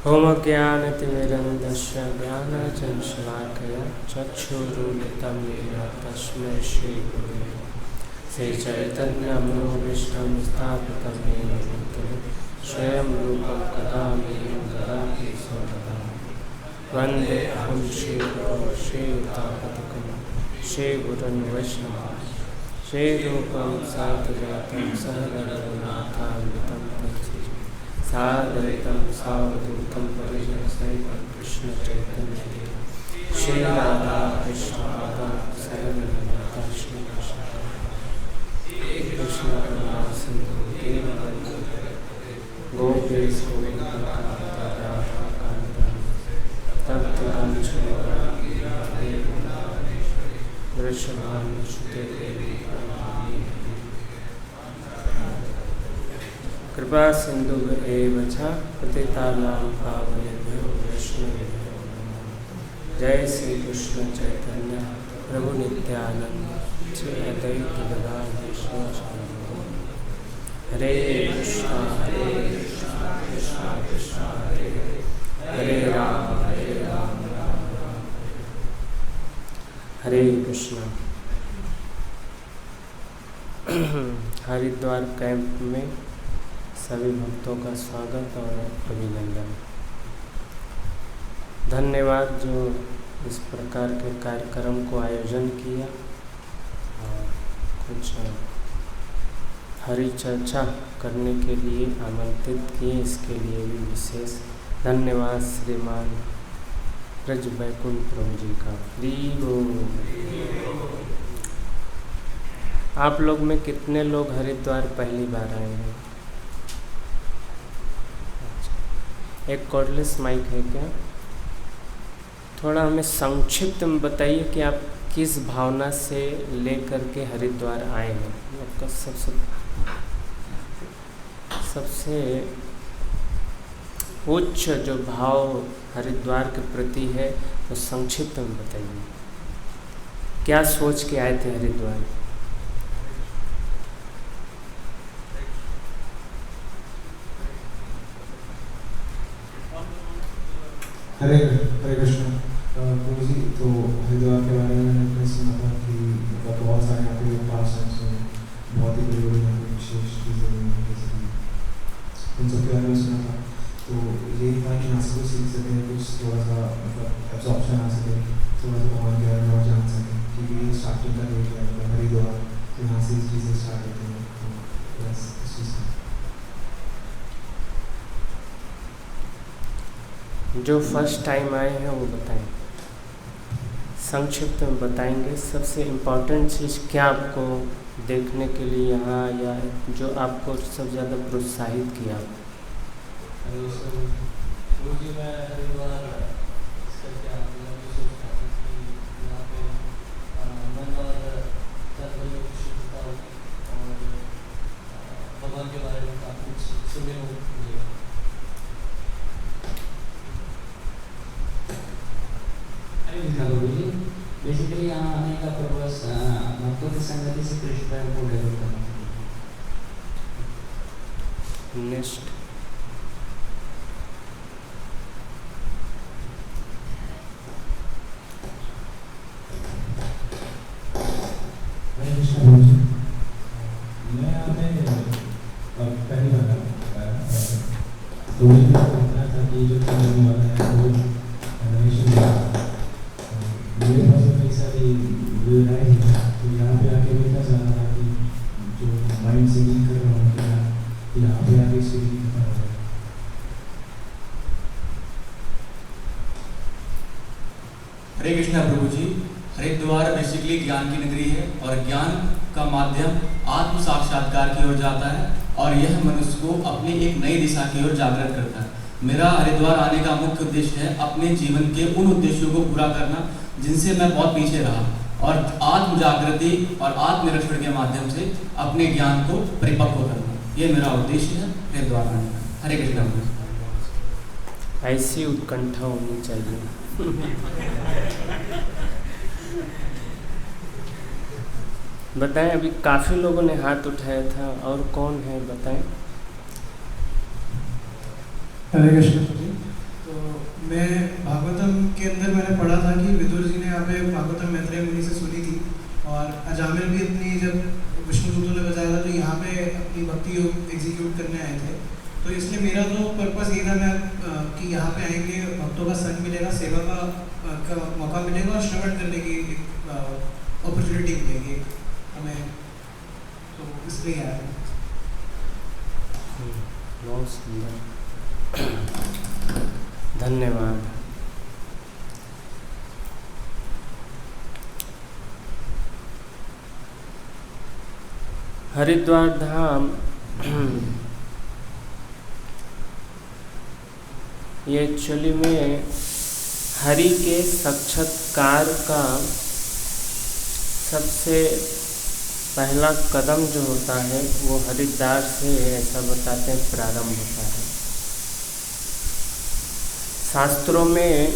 ओमज्ञानतिमिरन्दस्य ज्ञानाञ्जनशलाकया चक्षुरुन्मिलितं येन तस्मै श्रीगुरवे श्रीचैतन्यमनोभीष्टं स्थापितं येन भूतले स्वयं रूपं कदा मह्यं ददाति स्वपदां वन्देऽहं श्रीगुरुं श्रीयुतापतिकं श्रीगुरुन् वैष्णवं श्रीरूपं साग्रजातं सहगणरघुनाथान्वितं साद्वैतं सावधूतं परिजनसहितं कृष्णचैतन्यदेव श्रीराधा कृष्णपादां सहगणरघुनाथा श्रीकृष्ण करुणा सिन्धु दीनबन्धु गोपेश गोपिकान्त राधाकान्त तप्त काञ्चन वृषभानुसुते देवी कृपा सिंधु एव च पतितानां पावनेभ्यो वैष्णवेभ्यो नमः। जय श्री कृष्ण चैतन्य प्रभु नित्यानंद श्री अद्वैत गदाधर शिवासादि हरे कृष्णा कृष्णा कृष्णा हरे राम राम राम हरे कृष्णा। हरिद्वार कैंप में सभी भक्तों का स्वागत और अभिनंदन। धन्यवाद जो इस प्रकार के कार्यक्रम को आयोजन किया और कुछ हरि चर्चा करने के लिए आमंत्रित किए, इसके लिए भी विशेष धन्यवाद श्रीमान ब्रज बैकुंठ प्रभु जी का। आप लोग में कितने लोग हरिद्वार पहली बार आए हैं? एक कॉर्डलेस माइक है क्या? थोड़ा हमें संक्षिप्त में बताइए कि आप किस भावना से लेकर के हरिद्वार आए हैं। आपका सबसे उच्च जो भाव हरिद्वार के प्रति है वो संक्षिप्त में बताइए। क्या सोच के आए थे हरिद्वार? हरे कृष्ण प्रभु जी। तो हरिद्वार के बारे में मैंने सुना था कि बहुत सारे यहाँ पे पास हैं, बहुत ही बड़ी बड़ी यहाँ पे विशेष चीज़ें हुई हैं, जैसे उन सब के बारे में सुना था। तो यही था कि यहाँ से कुछ सीख सकें, कुछ थोड़ा सा मतलब एब्जॉर्प्शन आ सके, थोड़ा सा भगवान के बारे में और जान सकें, क्योंकि ये स्टार्टिंग का डेट है मतलब हरिद्वार, तो यहाँ से चीज़ें स्टार्ट होती हैं। तो बस इस चीज़ का जो फर्स्ट टाइम आए हैं वो बताएं, संक्षिप्त में बताएंगे। सबसे इम्पोर्टेंट चीज़ क्या आपको देखने के लिए यहाँ, या जो आपको सबसे ज़्यादा प्रोत्साहित किया? भगवान के बारे में काफ़ी कुछ सुने हो। बेसिकली यहाँ आने का पर्पस भक्तों की संगति से कृष्ण प्रेम को डेवलप करना। नेक्स्ट मैं यहाँ पे पहली बार आया, तो मुझे पता था कि जो करने वाला है वो मेरे पास कई सारी राय है। तो यहाँ पे आके मैं क्या चाह रहा था कि जो माइंड सिंगिंग कर रहा हूँ यहाँ पे आके सिंगिंग कर रहा हूँ। हरे कृष्णा प्रभु जी। हरिद्वार बेसिकली ज्ञान की नगरी है और ज्ञान का माध्यम आत्म साक्षात्कार की ओर जाता है और यह मनुष्य को अपनी एक नई दिशा की ओर जागृत करता है। मेरा हरिद्वार आने का मुख्य उद्देश्य है अपने जीवन के उन उद्देश्यों को पूरा करना जिनसे मैं बहुत पीछे रहा, और आत्म जागृति और आत्मनिरीक्षण के माध्यम से अपने ज्ञान को परिपक्व करना। ये मेरा उद्देश्य है हरिद्वार आने का। हरे कृष्णा। ऐसी उत्कंठा होनी चाहिए। बताएं, अभी काफ़ी लोगों ने हाथ उठाया था, और कौन है बताएं। हरे कृष्ण जी। मैं भागवतम के अंदर मैंने पढ़ा था कि विदुर जी ने यहाँ पे भागवतम मैत्रेय मुनि से सुनी थी, और अजामिल भी अपनी जब विष्णु दूतों ने बताया था तो यहाँ पे अपनी भक्ति योग एग्जीक्यूट करने आए थे। तो इसलिए मेरा तो पर्पस ये था मैं कि यहाँ पे आएंगे, भक्तों का संग मिलेगा, सेवा का मौका मिलेगा और श्रवण करने की अपॉर्चुनिटी मिलेगी हमें, तो इसलिए आया। बहुत सुंदर, धन्यवाद। हरिद्वार धाम ये एक्चुअली में हरि के साक्षात्कार का सबसे पहला कदम जो होता है वो हरिद्वार से, ऐसा बताते हैं, प्रारंभ होता है। शास्त्रों में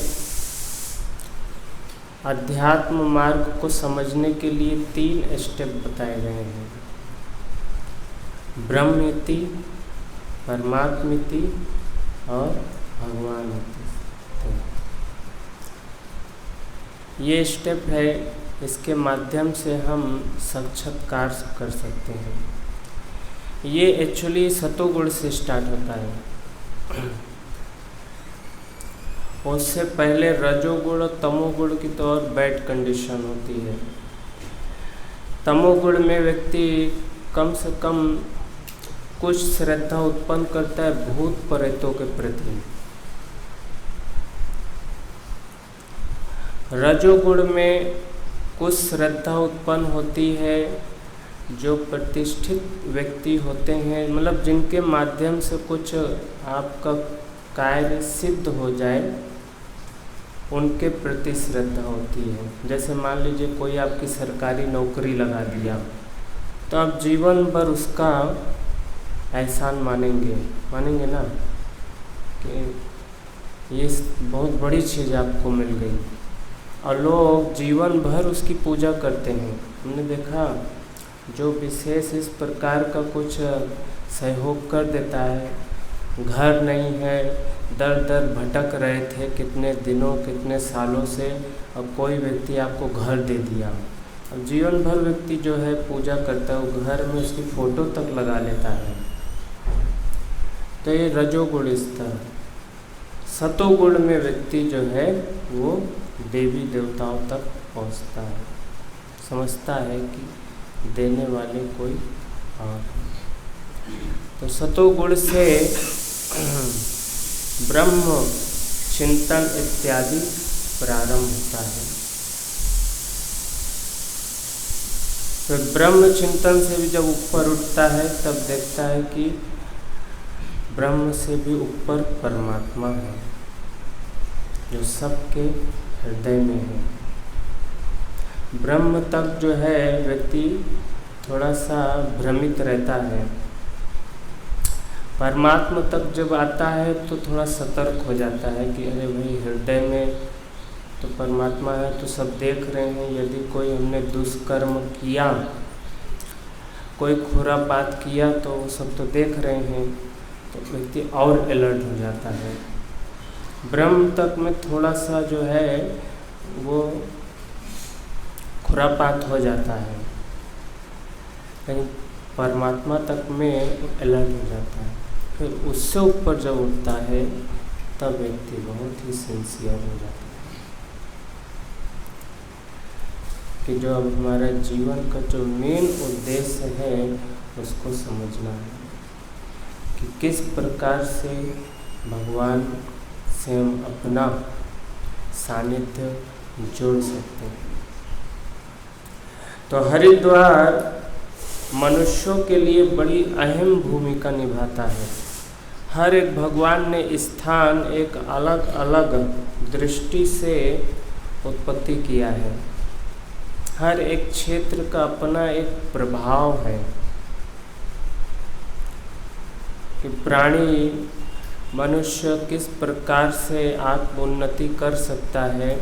अध्यात्म मार्ग को समझने के लिए 3 स्टेप बताए गए हैं: ब्रह्मेति, परमात्मेति और भगवानेति। ये स्टेप है, इसके माध्यम से हम साक्षात्कार कर सकते हैं। ये एक्चुअली सतोगुण से स्टार्ट होता है, उससे पहले रजोगुण और तमोगुण की तो और बैड कंडीशन होती है। तमोगुण में व्यक्ति कम से कम कुछ श्रद्धा उत्पन्न करता है भूत प्रेतों के प्रति। रजोगुण में कुछ श्रद्धा उत्पन्न होती है जो प्रतिष्ठित व्यक्ति होते हैं, मतलब जिनके माध्यम से कुछ आपका कार्य सिद्ध हो जाए, उनके प्रति श्रद्धा होती है। जैसे मान लीजिए कोई आपकी सरकारी नौकरी लगा दिया, तो आप जीवन भर उसका एहसान मानेंगे ना कि ये बहुत बड़ी चीज़ आपको मिल गई, और लोग जीवन भर उसकी पूजा करते हैं। हमने देखा जो विशेष इस प्रकार का कुछ सहयोग कर देता है, घर नहीं है, दर दर भटक रहे थे कितने दिनों कितने सालों से, अब कोई व्यक्ति आपको घर दे दिया, अब जीवन भर व्यक्ति जो है पूजा करता है, वो घर में उसकी फ़ोटो तक लगा लेता है। तो ये रजोगुण स्तर। सतोगुण में व्यक्ति जो है वो देवी देवताओं तक पहुंचता है, समझता है कि देने वाले कोई और। तो सतोगुण से ब्रह्म चिंतन इत्यादि प्रारंभ होता है। तो ब्रह्म चिंतन से भी जब ऊपर उठता है तब देखता है कि ब्रह्म से भी ऊपर परमात्मा है जो सबके हृदय में है। ब्रह्म तक जो है व्यक्ति थोड़ा सा भ्रमित रहता है, परमात्मा तक जब आता है तो थोड़ा सतर्क हो जाता है कि अरे भाई हृदय में तो परमात्मा है, तो सब देख रहे हैं, यदि कोई हमने दुष्कर्म किया, कोई खुरापात किया तो वो सब तो देख रहे हैं, तो व्यक्ति और अलर्ट हो जाता है। ब्रह्म तक में थोड़ा सा जो है वो खुरापात हो जाता है, कहीं परमात्मा तक में अलर्ट हो जाता है। फिर उससे ऊपर जब उठता है तब व्यक्ति बहुत ही सिंसियर हो जाता है कि जो अब हमारा जीवन का जो मेन उद्देश्य है उसको समझना है कि किस प्रकार से भगवान से हम अपना सानिध्य जोड़ सकते हैं। तो हरिद्वार मनुष्यों के लिए बड़ी अहम भूमिका निभाता है। हर एक भगवान ने स्थान एक अलग अलग दृष्टि से उत्पत्ति किया है। हर एक क्षेत्र का अपना एक प्रभाव है कि प्राणी मनुष्य किस प्रकार से आत्मोन्नति कर सकता है,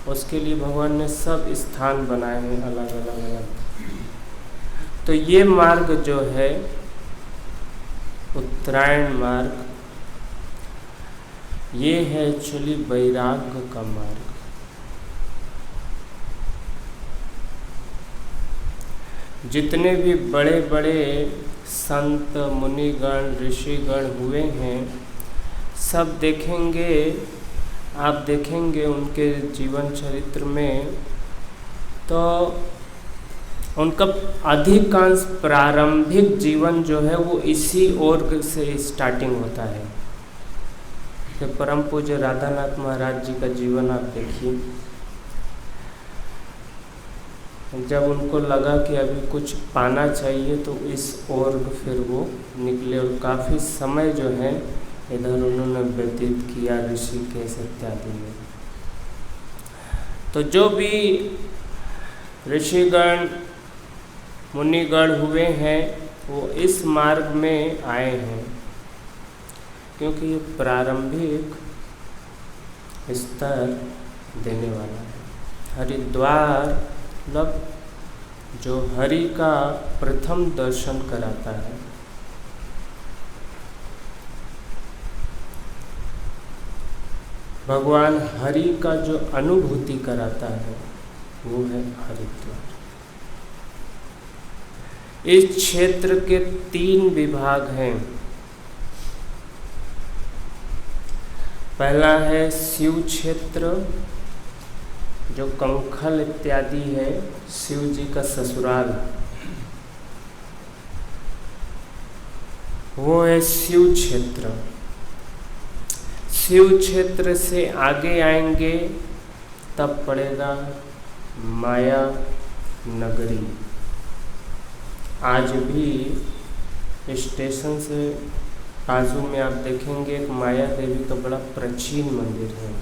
उसके लिए भगवान ने सब स्थान बनाए हैं अलग अलग। तो ये मार्ग जो है उत्तरायण मार्ग, ये है एक्चुअली वैराग्य का मार्ग। जितने भी बड़े बड़े संत मुनिगण ऋषिगण हुए हैं, सब देखेंगे, आप देखेंगे उनके जीवन चरित्र में, तो उनका अधिकांश प्रारंभिक जीवन जो है वो इसी ओर से स्टार्टिंग होता है। तो परम पूज्य राधानाथ महाराज जी का जीवन आप देखिए, जब उनको लगा कि अभी कुछ पाना चाहिए तो इस ओर फिर वो निकले, और काफ़ी समय जो है इधर उन्होंने व्यतीत किया ऋषिकेश इत्यादि में। तो जो भी ऋषिगण मुनिगण हुए हैं वो इस मार्ग में आए हैं, क्योंकि ये प्रारंभिक स्तर देने वाला है। हरिद्वार मतलब जो हरि का प्रथम दर्शन कराता है, भगवान हरि का जो अनुभूति कराता है वो है हरिद्वार। इस क्षेत्र के 3 विभाग हैं। पहला है शिव क्षेत्र, जो कंखल इत्यादि है, शिव जी का ससुराल, वो है शिव क्षेत्र। शिव क्षेत्र से आगे आएंगे तब पड़ेगा माया नगरी। आज भी स्टेशन से बाजू में आप देखेंगे एक माया देवी का बड़ा प्राचीन मंदिर है,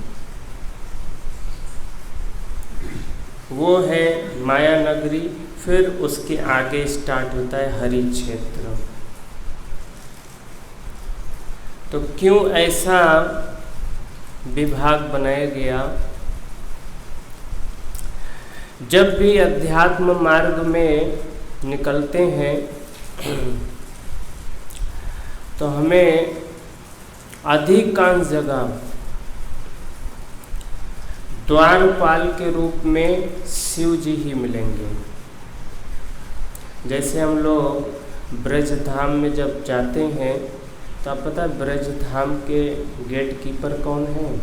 वो है माया नगरी। फिर उसके आगे स्टार्ट होता है हरि क्षेत्र। तो क्यों ऐसा विभाग बनाया गया? जब भी अध्यात्म मार्ग में निकलते हैं तो हमें अधिकांश जगह द्वारपाल के रूप में शिव जी ही मिलेंगे। जैसे हम लोग ब्रज धाम में जब जाते हैं तो आप पता है ब्रज धाम के गेट कीपर कौन है?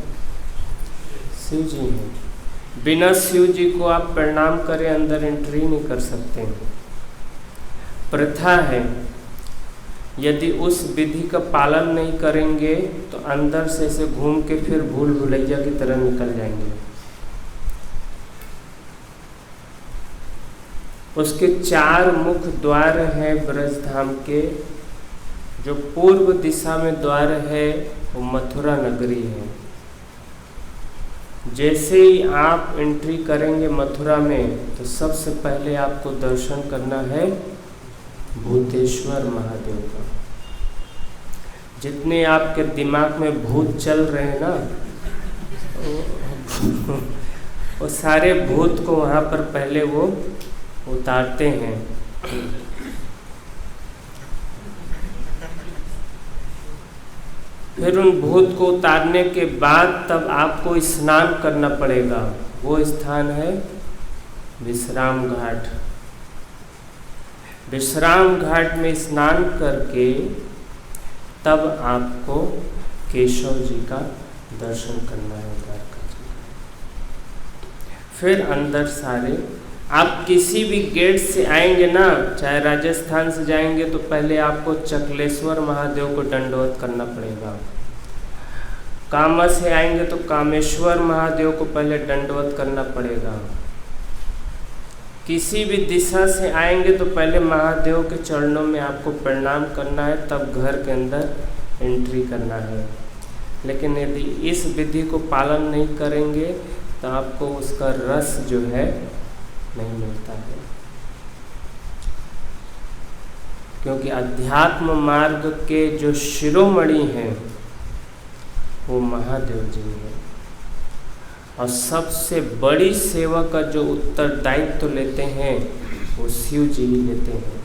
शिव जी हैं। बिना शिव जी को आप प्रणाम करें अंदर एंट्री नहीं कर सकते। प्रथा है, यदि उस विधि का पालन नहीं करेंगे तो अंदर से ऐसे घूम के फिर भूल भुलैया की तरह निकल जाएंगे। उसके 4 मुख्य द्वार हैं ब्रज धाम के। जो पूर्व दिशा में द्वार है वो मथुरा नगरी है। जैसे ही आप एंट्री करेंगे मथुरा में तो सबसे पहले आपको दर्शन करना है भूतेश्वर महादेव का। जितने आपके दिमाग में भूत चल रहे हैं ना, वो सारे भूत को वहाँ पर पहले वो उतारते हैं। फिर उन भूत को उतारने के बाद तब आपको स्नान करना पड़ेगा। वो स्थान है विश्राम घाट। विश्राम घाट में स्नान करके तब आपको केशव जी का दर्शन करना है, द्वारका जी का। फिर अंदर सारे आप किसी भी गेट से आएंगे ना, चाहे राजस्थान से जाएंगे तो पहले आपको चकलेश्वर महादेव को दंडवत करना पड़ेगा। कामा से आएंगे तो कामेश्वर महादेव को पहले दंडवत करना पड़ेगा। किसी भी दिशा से आएंगे तो पहले महादेव के चरणों में आपको प्रणाम करना है, तब घर के अंदर एंट्री करना है। लेकिन यदि इस विधि को पालन नहीं करेंगे तो आपको उसका रस जो है नहीं मिलता है। क्योंकि अध्यात्म मार्ग के जो शिरोमणि हैं वो महादेव जी हैं, और सबसे बड़ी सेवा का जो उत्तरदायित्व लेते हैं वो शिव जी ही लेते हैं।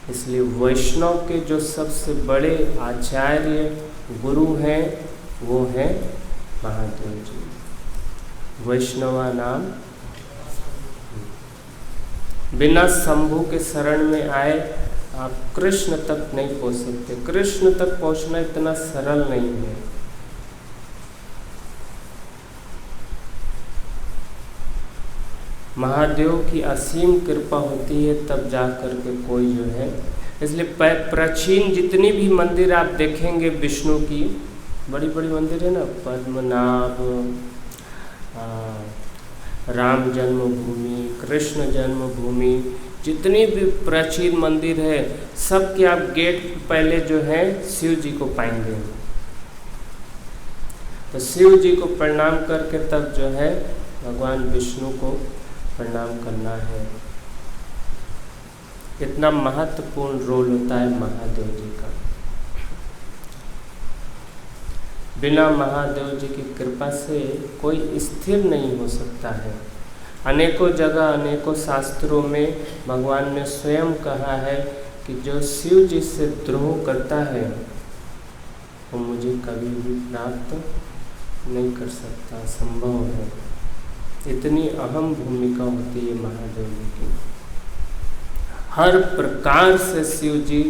इसलिए वैष्णव के जो सबसे बड़े आचार्य गुरु हैं वो है महादेव जी। वैष्णवा नाम बिना शंभु के शरण में आए आप कृष्ण तक नहीं पहुंच सकते। कृष्ण तक पहुंचना इतना सरल नहीं है। महादेव की असीम कृपा होती है तब जा कर के कोई जो है, इसलिए प्राचीन जितनी भी मंदिर आप देखेंगे विष्णु की, बड़ी बड़ी मंदिर है ना, पद्मनाभ, राम जन्मभूमि, कृष्ण जन्मभूमि, जितनी भी प्राचीन मंदिर है सबके आप गेट पहले जो है शिव जी को पाएंगे। तो शिव जी को प्रणाम करके तब जो है भगवान विष्णु को प्रणाम करना है। इतना महत्वपूर्ण रोल होता है महादेव जी का। बिना महादेव जी की कृपा से कोई स्थिर नहीं हो सकता है। अनेकों जगह अनेकों शास्त्रों में भगवान ने स्वयं कहा है कि जो शिव जी से द्रोह करता है वो मुझे कभी भी प्राप्त नहीं कर सकता, संभव है। इतनी अहम भूमिका होती है महादेव जी की। हर प्रकार से शिव जी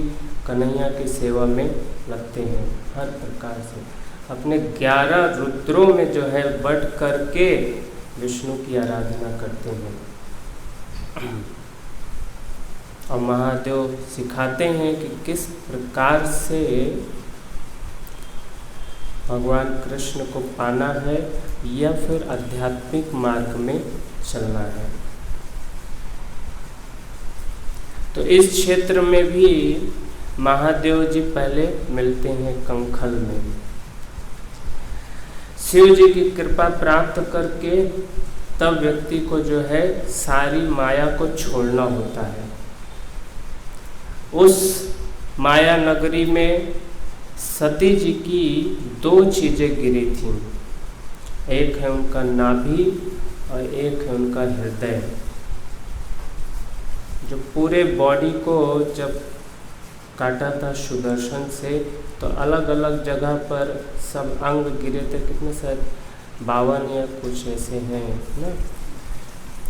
कन्हैया की सेवा में लगते हैं, हर प्रकार से अपने 11 रुद्रों में जो है बढ़ करके विष्णु की आराधना करते हैं। और महादेव सिखाते हैं कि किस प्रकार से भगवान कृष्ण को पाना है या फिर आध्यात्मिक मार्ग में चलना है। तो इस क्षेत्र में भी महादेव जी पहले मिलते हैं कंखल में। शिव जी की कृपा प्राप्त करके तब व्यक्ति को जो है सारी माया को छोड़ना होता है। उस माया नगरी में सती जी की 2 चीजें गिरी थीं, एक है उनका नाभि और एक है उनका हृदय। जो पूरे बॉडी को जब काटा था सुदर्शन से तो अलग अलग जगह पर सब अंग गिरे थे, कितने शायद 52 या कुछ ऐसे हैं ना।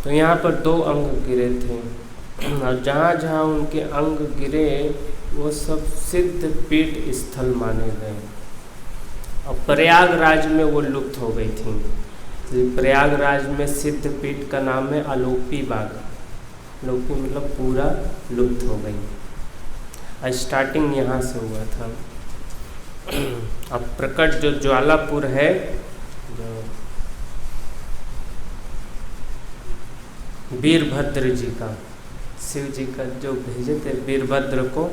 तो यहाँ पर 2 अंग गिरे थे और जहाँ जहाँ उनके अंग गिरे वो सब सिद्ध पीठ स्थल माने गए और प्रयागराज में वो लुप्त हो गई थी। प्रयागराज में सिद्ध पीठ का नाम है आलोपी बाग। आलोपी मतलब पूरा लुप्त हो गई। स्टार्टिंग यहाँ से हुआ था। अब प्रकट जो ज्वालापुर है, जो वीरभद्र जी का, शिव जी का जो भेजे थे वीरभद्र को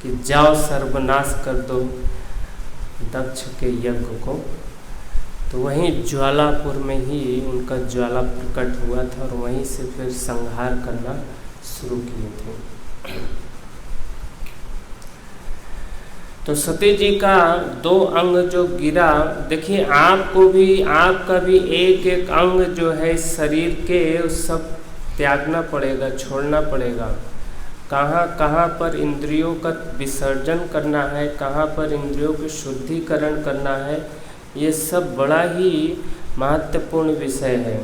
कि जाओ सर्वनाश कर दो दक्ष के यज्ञ को, तो वहीं ज्वालापुर में ही उनका ज्वाला प्रकट हुआ था और वहीं से फिर संहार करना शुरू किए थे। तो सती जी का 2 अंग जो गिरा, देखिए आपको भी, आपका भी एक एक अंग जो है शरीर के सब त्यागना पड़ेगा, छोड़ना पड़ेगा। कहाँ कहाँ पर इंद्रियों का विसर्जन करना है, कहाँ पर इंद्रियों की शुद्धिकरण करना है, ये सब बड़ा ही महत्वपूर्ण विषय है।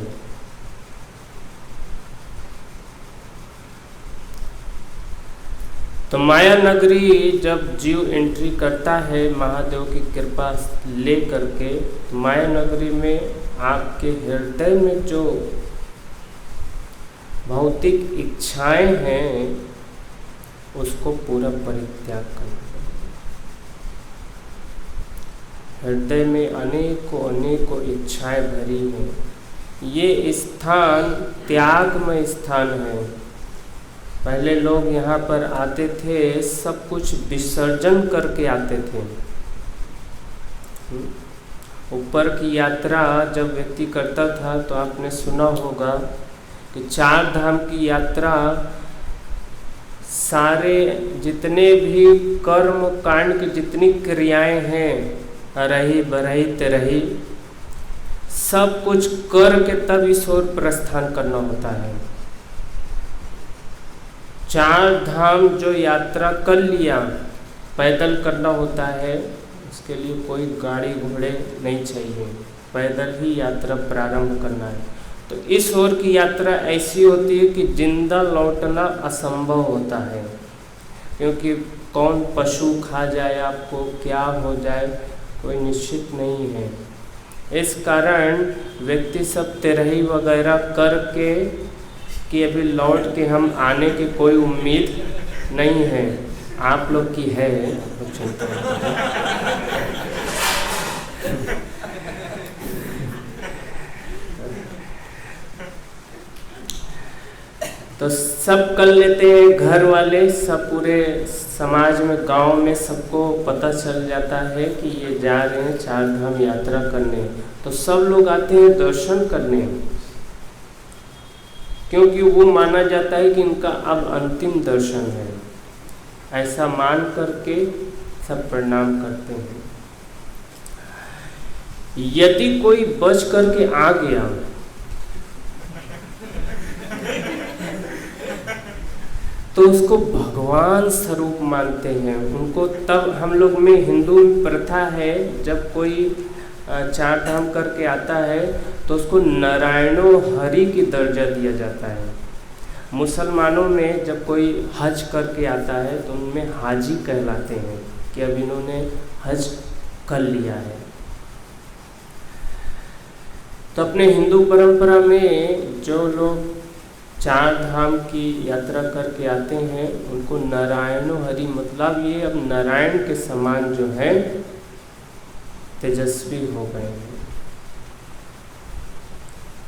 तो माया नगरी जब जीव एंट्री करता है महादेव की कृपा ले करके, तो माया नगरी में आपके हृदय में जो भौतिक इच्छाएं हैं उसको पूरा परित्याग करना। हृदय में अनेकों अनेकों इच्छाएं भरी हैं। ये स्थान त्यागमय स्थान है। पहले लोग यहाँ पर आते थे, सब कुछ विसर्जन करके आते थे। ऊपर की यात्रा जब व्यक्ति करता था तो आपने सुना होगा कि 4 धाम की यात्रा, सारे जितने भी कर्म कांड की जितनी क्रियाएं हैं, रही बरही तेरही, सब कुछ करके तब इस ओर प्रस्थान करना होता है। 4 धाम जो यात्रा कर लिया, पैदल करना होता है, उसके लिए कोई गाड़ी घोड़े नहीं चाहिए, पैदल ही यात्रा प्रारंभ करना है। तो इस ओर की यात्रा ऐसी होती है कि जिंदा लौटना असंभव होता है, क्योंकि कौन पशु खा जाए आपको, क्या हो जाए, कोई निश्चित नहीं है। इस कारण व्यक्ति सब तेरही वगैरह करके कि अभी लौट के हम आने की कोई उम्मीद नहीं है। आप लोग की है, आप चिंता मत करें। तो सब कर लेते हैं, घर वाले सब, पूरे समाज में, गांव में सबको पता चल जाता है कि ये जा रहे हैं 4 धाम यात्रा करने। तो सब लोग आते हैं दर्शन करने, क्योंकि वो माना जाता है कि इनका अब अंतिम दर्शन है। ऐसा मान करके सब प्रणाम करते हैं। यदि कोई बच करके आ गया तो उसको भगवान स्वरूप मानते हैं उनको। तब हम लोग में हिंदू प्रथा है, जब कोई 4 धाम करके आता है तो उसको नारायणो हरि की दर्जा दिया जाता है। मुसलमानों में जब कोई हज करके आता है तो उनमें हाजी कहलाते हैं कि अब इन्होंने हज कर लिया है। तो अपने हिंदू परंपरा में जो लोग 4 धाम की यात्रा करके आते हैं उनको नारायणो हरि, मतलब ये अब नारायण के समान जो है तेजस्वी हो गए हैं।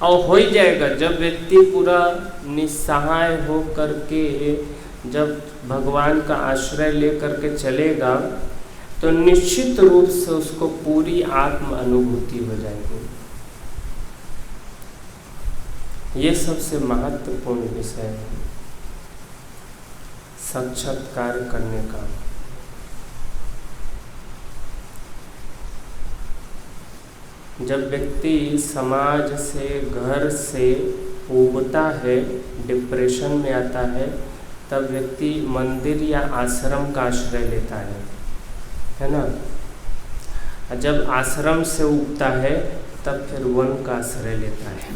और हो ही जाएगा जब व्यक्ति पूरा निस्सहाय हो करके जब भगवान का आश्रय ले करके चलेगा तो निश्चित रूप से उसको पूरी आत्म अनुभूति हो जाएगी। ये सबसे महत्वपूर्ण विषय है साक्षात्कार करने का। जब व्यक्ति समाज से, घर से उबता है, डिप्रेशन में आता है, तब व्यक्ति मंदिर या आश्रम का आश्रय लेता है ना। जब आश्रम से उबता है तब फिर वन का आश्रय लेता है।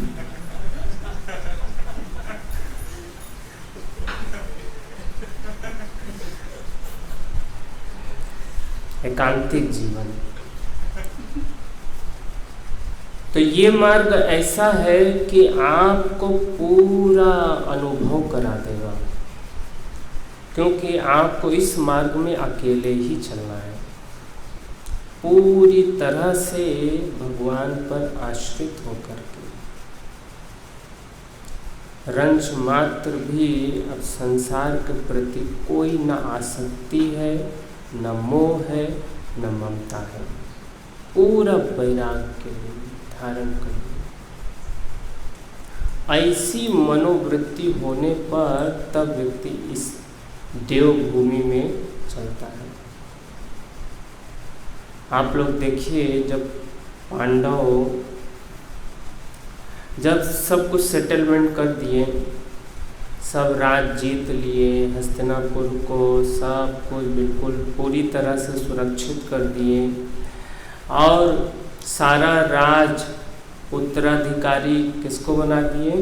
एकांतिक जीवन। तो ये मार्ग ऐसा है कि आपको पूरा अनुभव करा देगा, क्योंकि आपको इस मार्ग में अकेले ही चलना है, पूरी तरह से भगवान पर आश्रित होकर के। रंच मात्र भी अब संसार के प्रति कोई न आसक्ति है, न मोह है, न ममता है, पूरा वैराग्य धारण करिए। ऐसी मनोवृत्ति होने पर तब व्यक्ति इस देवभूमि में चलता है। आप लोग देखिए, जब पांडव जब सब कुछ सेटलमेंट कर दिए, सब राज जीत लिए, हस्तिनापुर को सब कुछ बिल्कुल पूरी तरह से सुरक्षित कर दिए और सारा राज उत्तराधिकारी किसको बना दिए?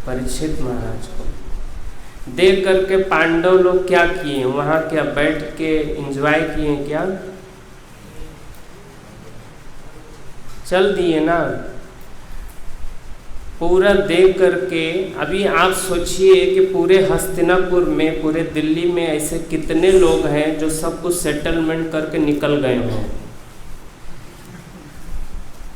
परीक्षित महाराज को। दे करके पांडव लोग क्या किए वहाँ? क्या बैठ के एंजॉय किए? क्या चल दिए ना पूरा देख करके। अभी आप सोचिए कि पूरे हस्तिनापुर में, पूरे दिल्ली में ऐसे कितने लोग हैं जो सब कुछ सेटलमेंट करके निकल गए हों।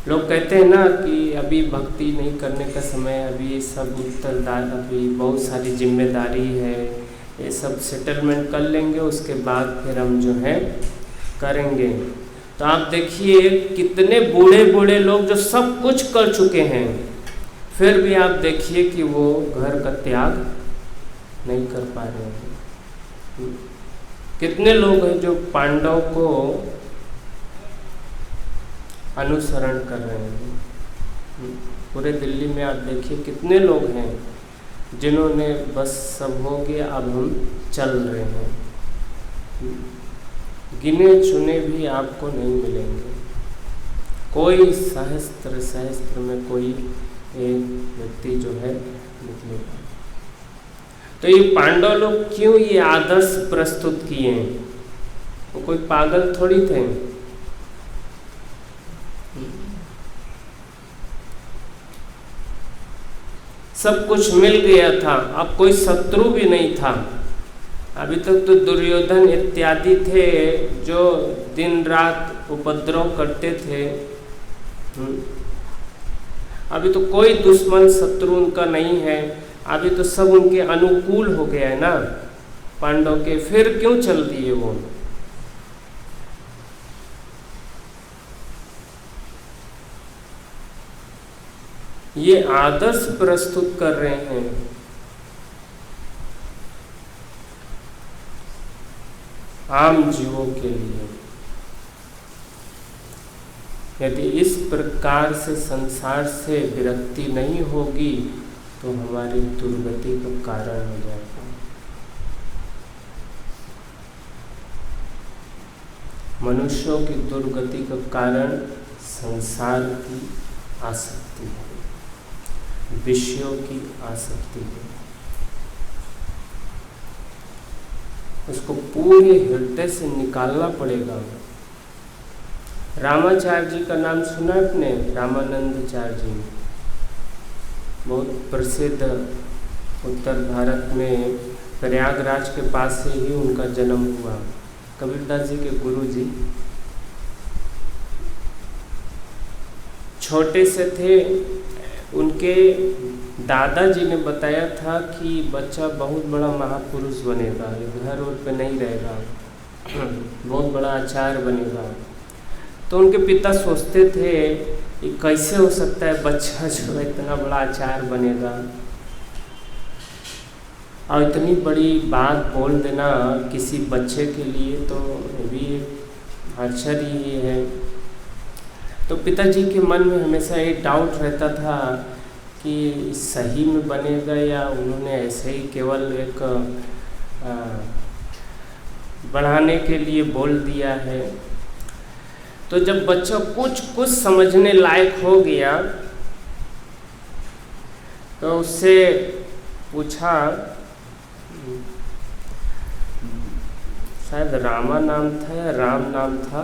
लोग कहते हैं ना कि अभी भक्ति नहीं करने का समय, अभी सब उत्तरदार, अभी बहुत सारी जिम्मेदारी है, ये सब सेटलमेंट कर लेंगे, उसके बाद फिर हम जो है करेंगे। तो आप देखिए कितने बूढ़े बूढ़े लोग जो सब कुछ कर चुके हैं, फिर भी आप देखिए कि वो घर का त्याग नहीं कर पा रहे हैं। कितने लोग हैं जो पांडव को अनुसरण कर रहे हैं। पूरे दिल्ली में आप देखिए कितने लोग हैं जिन्होंने बस सब हो गया, अब हम चल रहे हैं। गिने चुने भी आपको नहीं मिलेंगे। कोई सहस्त्र में कोई एक व्यक्ति जो है निकलेगा। तो ये पांडव लोग क्यों ये आदर्श प्रस्तुत किए हैं? वो कोई पागल थोड़ी थे। सब कुछ मिल गया था, अब कोई शत्रु भी नहीं था। अभी तक तो दुर्योधन इत्यादि थे जो दिन रात उपद्रव करते थे। अभी तो कोई दुश्मन शत्रु उनका नहीं है। अभी तो सब उनके अनुकूल हो गया है ना पांडव के। फिर क्यों चल दिए वो? ये आदर्श प्रस्तुत कर रहे हैं। आम जीवों के लिए। यदि इस प्रकार से संसार से विरक्ति नहीं होगी तो हमारी दुर्गति का कारण हो जाएगा। मनुष्यों की दुर्गति का कारण संसार की आसक्ति है, विषयों की आसक्ति है। उसको पूरे हृदय से निकालना पड़ेगा। रामाचार्य जी का नाम सुना आपने? रामानंदाचार्य जी बहुत प्रसिद्ध, उत्तर भारत में प्रयागराज के पास से ही उनका जन्म हुआ। कबीरदास जी के गुरु जी छोटे से थे। उनके दादाजी ने बताया था कि बच्चा बहुत बड़ा महापुरुष बनेगा, घर और पे नहीं रहेगा, बहुत बड़ा आचार्य बनेगा। तो उनके पिता सोचते थे ये कैसे हो सकता है बच्चा जो इतना बड़ा आचार्य बनेगा, और इतनी बड़ी बात बोल देना किसी बच्चे के लिए तो भी आश्चर्य ही है। तो पिताजी के मन में हमेशा एक डाउट रहता था कि सही में बनेगा या उन्होंने ऐसे ही केवल एक बढ़ाने के लिए बोल दिया है। तो जब बच्चा कुछ समझने लायक हो गया तो उससे पूछा, शायद रामा नाम था या राम नाम था,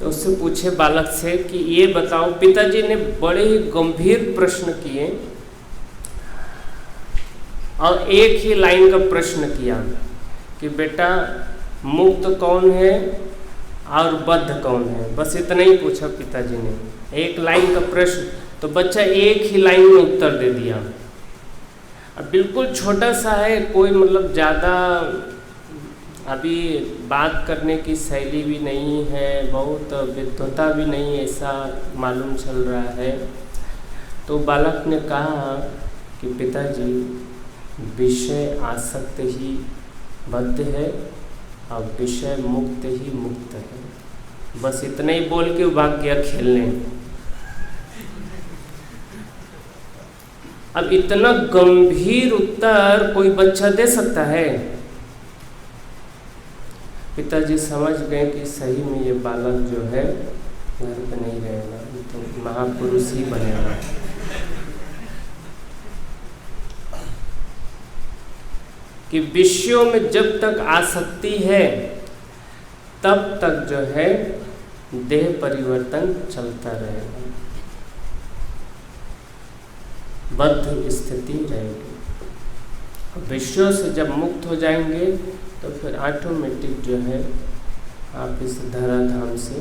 तो उससे पूछे बालक से कि ये बताओ, पिताजी ने बड़े ही गंभीर प्रश्न किए और एक ही लाइन का प्रश्न किया कि बेटा मुक्त कौन है और बद्ध कौन है, बस इतना ही पूछा पिताजी ने। एक लाइन का प्रश्न, तो बच्चा एक ही लाइन में उत्तर दे दिया। अब बिल्कुल छोटा सा है, कोई मतलब ज़्यादा अभी बात करने की शैली भी नहीं है, बहुत विद्वता भी नहीं, ऐसा मालूम चल रहा है। तो बालक ने कहा कि पिताजी विषय आसक्त ही बद्ध है और विषय मुक्त ही मुक्त है। बस इतना ही बोल के भाग गया खेलने। अब इतना गंभीर उत्तर कोई बच्चा दे सकता है? पिताजी समझ गए कि सही में ये बालक जो है घर पे नहीं रहेगा, तो महापुरुष ही बनेगा। कि विषयों में जब तक आसक्ति है तब तक जो है देह परिवर्तन चलता रहेगा, बद्ध स्थिति रहेगी। विषयों से जब मुक्त हो जाएंगे तो फिर ऑटोमेटिक जो है आप इस धराधाम से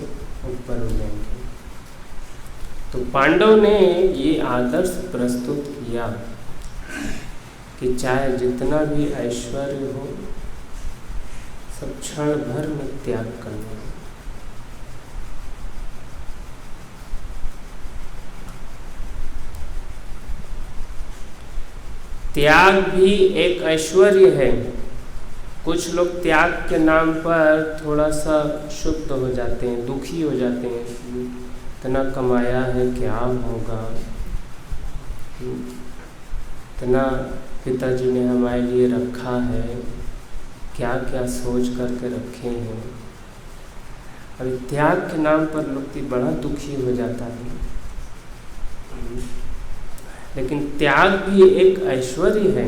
ऊपर हो जाएंगे। तो पांडव ने ये आदर्श प्रस्तुत किया कि चाहे जितना भी ऐश्वर्य हो सब क्षण भर में त्याग करना। त्याग भी एक ऐश्वर्य है। कुछ लोग त्याग के नाम पर थोड़ा सा शुद्ध हो जाते हैं, दुखी हो जाते हैं, इतना कमाया है क्या होगा, इतना पिताजी ने हमारे लिए रखा है, क्या क्या सोच करके रखे हैं। अभी त्याग के नाम पर व्यक्ति बड़ा दुखी हो जाता है। लेकिन त्याग भी एक ऐश्वर्य है।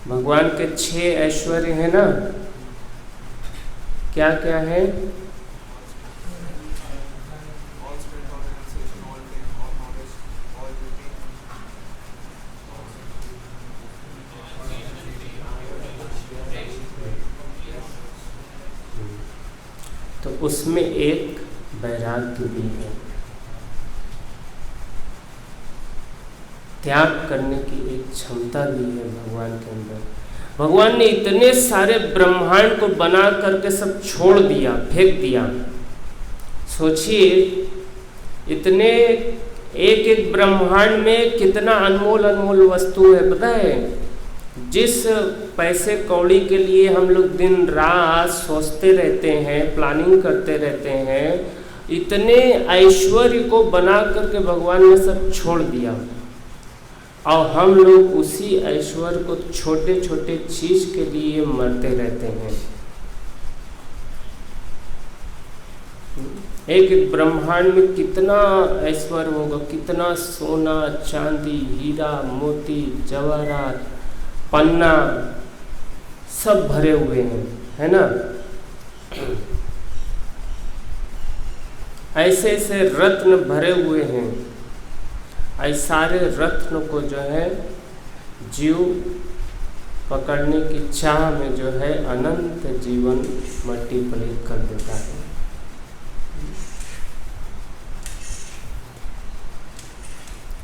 भगवान के 6 ऐश्वर्य हैं ना, क्या क्या है? तो उसमें एक वैराग्य भी है, त्याग करने की एक क्षमता भी है भगवान के अंदर। भगवान ने इतने सारे ब्रह्मांड को बना करके सब छोड़ दिया, फेंक दिया। सोचिए, इतने एक एक ब्रह्मांड में कितना अनमोल अनमोल वस्तु है, पता है? जिस पैसे कौड़ी के लिए हम लोग दिन रात सोचते रहते हैं, प्लानिंग करते रहते हैं, इतने ऐश्वर्य को बना करके भगवान ने सब छोड़ दिया। और हम लोग उसी ऐश्वर्य को छोटे छोटे चीज के लिए मरते रहते हैं। एक एक ब्रह्मांड में कितना ऐश्वर्य होगा, कितना सोना चांदी हीरा मोती जवाहरात पन्ना सब भरे हुए हैं, है ना? ऐसे ऐसे रत्न भरे हुए हैं। ऐसे सारे रत्न को जो है जीव पकड़ने की चाह में जो है अनंत जीवन मल्टीप्लाई कर देता है।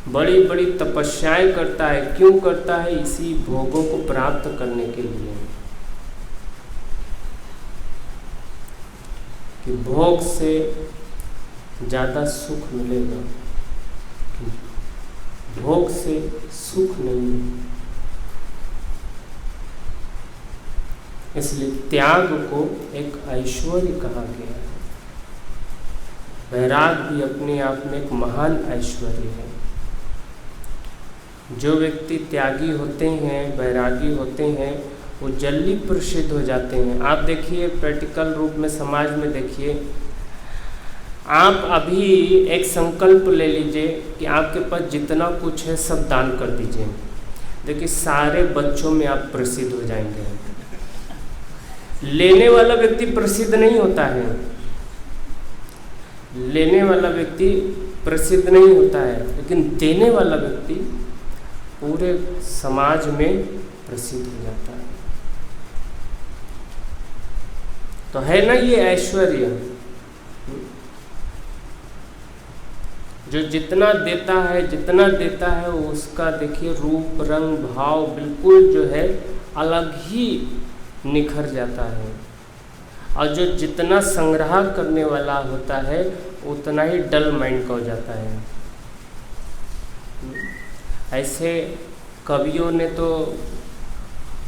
बड़ी बड़ी तपस्याएं करता है। क्यों करता है? इसी भोगों को प्राप्त करने के लिए, कि भोग से ज़्यादा सुख मिलेगा, भोग से सुख नहीं है। इसलिए त्याग को एक ऐश्वर्य कहा गया है। वैराग भी अपने आप में एक महान ऐश्वर्य है। जो व्यक्ति त्यागी होते हैं, वैरागी होते हैं, वो जल्दी प्रसिद्ध हो जाते हैं। आप देखिए, प्रैक्टिकल रूप में समाज में देखिए, आप अभी एक संकल्प ले लीजिए कि आपके पास जितना कुछ है सब दान कर दीजिए। देखिए, सारे बच्चों में आप प्रसिद्ध हो जाएंगे। लेने वाला व्यक्ति प्रसिद्ध नहीं होता है, लेने वाला व्यक्ति प्रसिद्ध नहीं होता है, लेकिन देने वाला व्यक्ति पूरे समाज में प्रसिद्ध हो जाता है। तो है ना ये ऐश्वर्य। जो जितना देता है, जितना देता है, उसका देखिए रूप रंग भाव बिल्कुल जो है अलग ही निखर जाता है। और जो जितना संग्रह करने वाला होता है उतना ही डल माइंड का हो जाता है। ऐसे कवियों ने तो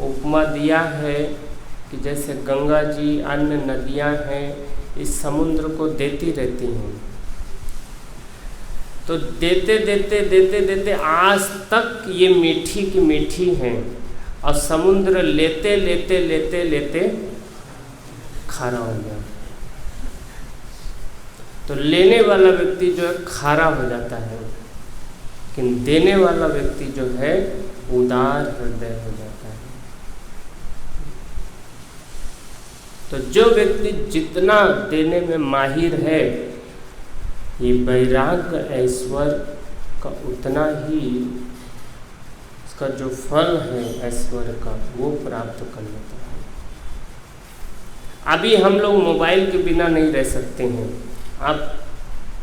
उपमा दिया है कि जैसे गंगा जी अन्य नदियां हैं, इस समुद्र को देती रहती हैं। तो देते देते देते देते आज तक ये मीठी की मीठी हैं, और समुद्र लेते लेते लेते लेते खारा हो गया। तो लेने वाला व्यक्ति जो है खारा हो जाता है, लेकिन देने वाला व्यक्ति जो है उदार हृदय हो जाता है। तो जो व्यक्ति जितना देने में माहिर है, ये वैराग्य ऐश्वर्य का उतना ही उसका जो फल है ऐश्वर्य का वो प्राप्त कर लेता है। अभी हम लोग मोबाइल के बिना नहीं रह सकते हैं। आप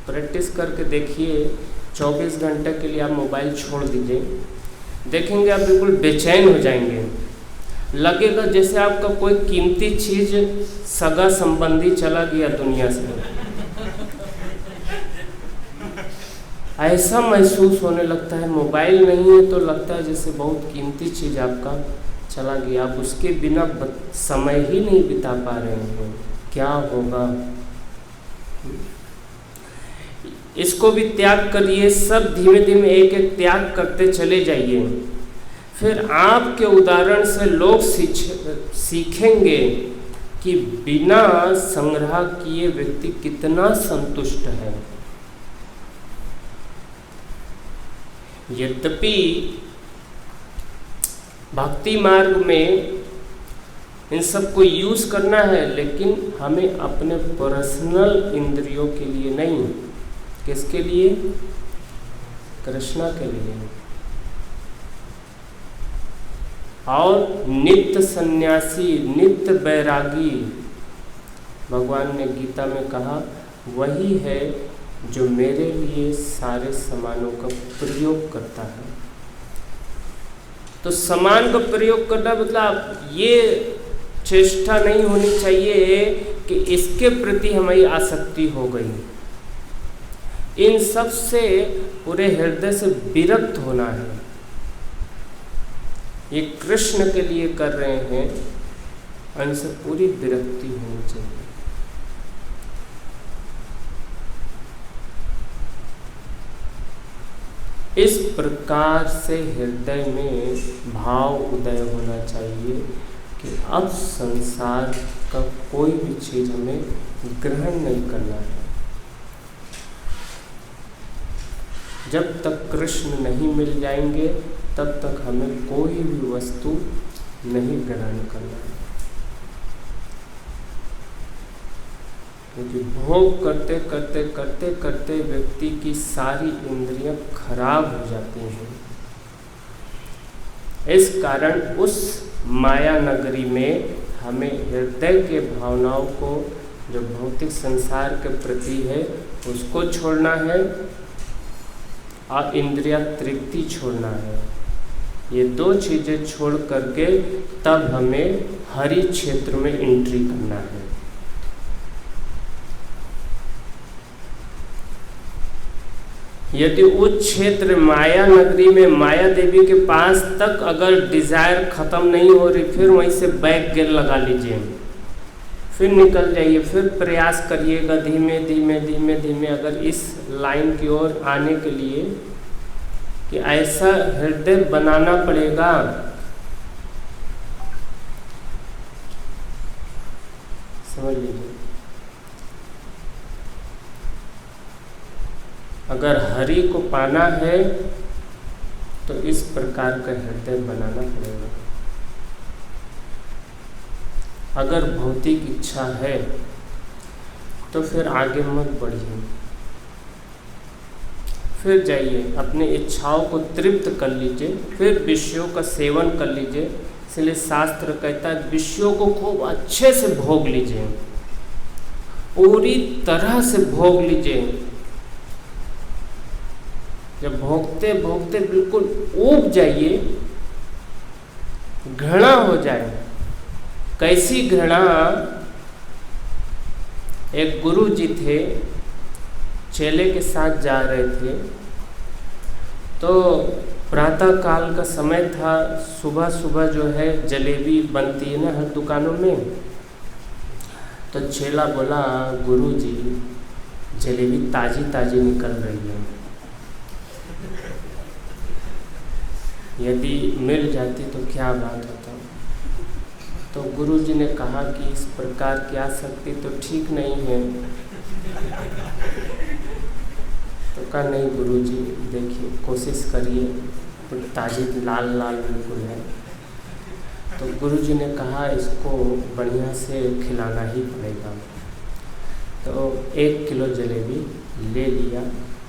प्रैक्टिस करके देखिए, 24 घंटे के लिए आप मोबाइल छोड़ दीजिए, देखेंगे आप बिल्कुल बेचैन हो जाएंगे। लगेगा जैसे आपका कोई कीमती चीज़ सगा संबंधी चला गया दुनिया से। ऐसा महसूस होने लगता है। मोबाइल नहीं है तो लगता है जैसे बहुत कीमती चीज़ आपका चला गया, आप उसके बिना समय ही नहीं बिता पा रहे हैं। क्या होगा? इसको भी त्याग करिए। सब धीमे धीमे एक एक त्याग करते चले जाइए। फिर आपके उदाहरण से लोग सीखेंगे कि बिना संग्रह किए व्यक्ति कितना संतुष्ट है। यद्यपि भक्ति मार्ग में इन सब को यूज करना है, लेकिन हमें अपने पर्सनल इंद्रियों के लिए नहीं। किसके लिए? कृष्णा के लिए। और नित्य सन्यासी, नित्य बैरागी, भगवान ने गीता में कहा, वही है जो मेरे लिए सारे सामानों का प्रयोग करता है। तो सामान का प्रयोग करना मतलब ये चेष्टा नहीं होनी चाहिए कि इसके प्रति हमारी आसक्ति हो गई। इन सब से पूरे हृदय से विरक्त होना है। ये कृष्ण के लिए कर रहे हैं, उनसे पूरी विरक्ति होनी चाहिए। इस प्रकार से हृदय में भाव उदय होना चाहिए कि अब संसार का कोई भी चीज हमें ग्रहण नहीं करना है। जब तक कृष्ण नहीं मिल जाएंगे तब तक हमें कोई भी वस्तु नहीं ग्रहण करना है। क्योंकि भोग करते करते करते करते व्यक्ति की सारी इंद्रियां खराब हो जाती हैं। इस कारण उस माया नगरी में हमें हृदय के भावनाओं को, जो भौतिक संसार के प्रति है, उसको छोड़ना है और इंद्रिया तृप्ति छोड़ना है। ये दो चीज़ें छोड़ करके तब हमें हरि क्षेत्र में एंट्री करना है। यदि उस क्षेत्र माया नगरी में माया देवी के पास तक अगर डिजायर खत्म नहीं हो रही, फिर वहीं से बैक गेयर लगा लीजिए, फिर निकल जाइए, फिर प्रयास करिएगा धीमे धीमे धीमे धीमे अगर इस लाइन की ओर आने के लिए कि ऐसा हृदय बनाना पड़ेगा समझ लीजिए। अगर हरि को पाना है तो इस प्रकार का हृदय बनाना पड़ेगा। अगर भौतिक इच्छा है तो फिर आगे मत बढ़िए, फिर जाइए अपनी इच्छाओं को तृप्त कर लीजिए, फिर विषयों का सेवन कर लीजिए। इसलिए शास्त्र कहता है विषयों को खूब अच्छे से भोग लीजिए, पूरी तरह से भोग लीजिए। जब भोगते भोगते बिल्कुल ऊब जाइए, घृणा हो जाए। कैसी घृणा? एक गुरु जी थे, चेले के साथ जा रहे थे, तो प्रातः काल का समय था। सुबह सुबह जो है जलेबी बनती है ना हर दुकानों में, तो चेला बोला, गुरु जी जलेबी ताजी ताजी निकल रही है, यदि मिल जाती तो क्या बात होता। तो गुरु जी ने कहा कि इस प्रकार की आसक्ति तो ठीक नहीं है। तो कहा नहीं गुरु जी, देखिए कोशिश करिए, ताज़ी लाल लाल बिल्कुल है। तो गुरु जी ने कहा इसको बढ़िया से खिलाना ही पड़ेगा। तो 1 किलो जलेबी ले लिया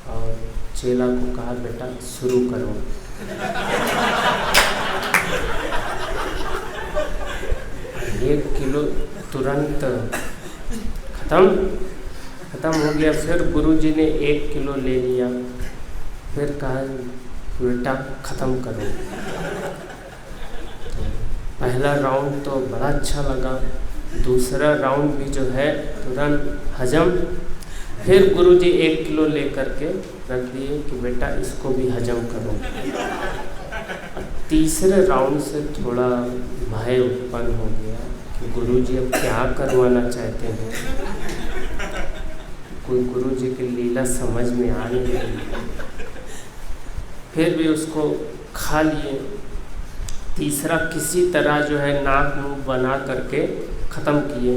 और चेला को कहा बेटा शुरू करो। 1 किलो तुरंत खत्म हो गया। फिर गुरुजी ने 1 किलो ले लिया, फिर कहा बेटा ख़त्म करो। पहला राउंड तो बड़ा अच्छा लगा, दूसरा राउंड भी जो है तुरंत हजम। फिर गुरुजी 1 किलो ले करके रख दिए कि बेटा इसको भी हजम करो। तीसरे राउंड से थोड़ा भय उत्पन्न हो गया कि गुरुजी अब क्या करवाना चाहते हैं। कोई गुरुजी की लीला समझ में आ नहीं रही। फिर भी उसको खा लिए। तीसरा किसी तरह जो है नाक मुंह बना करके ख़त्म किए।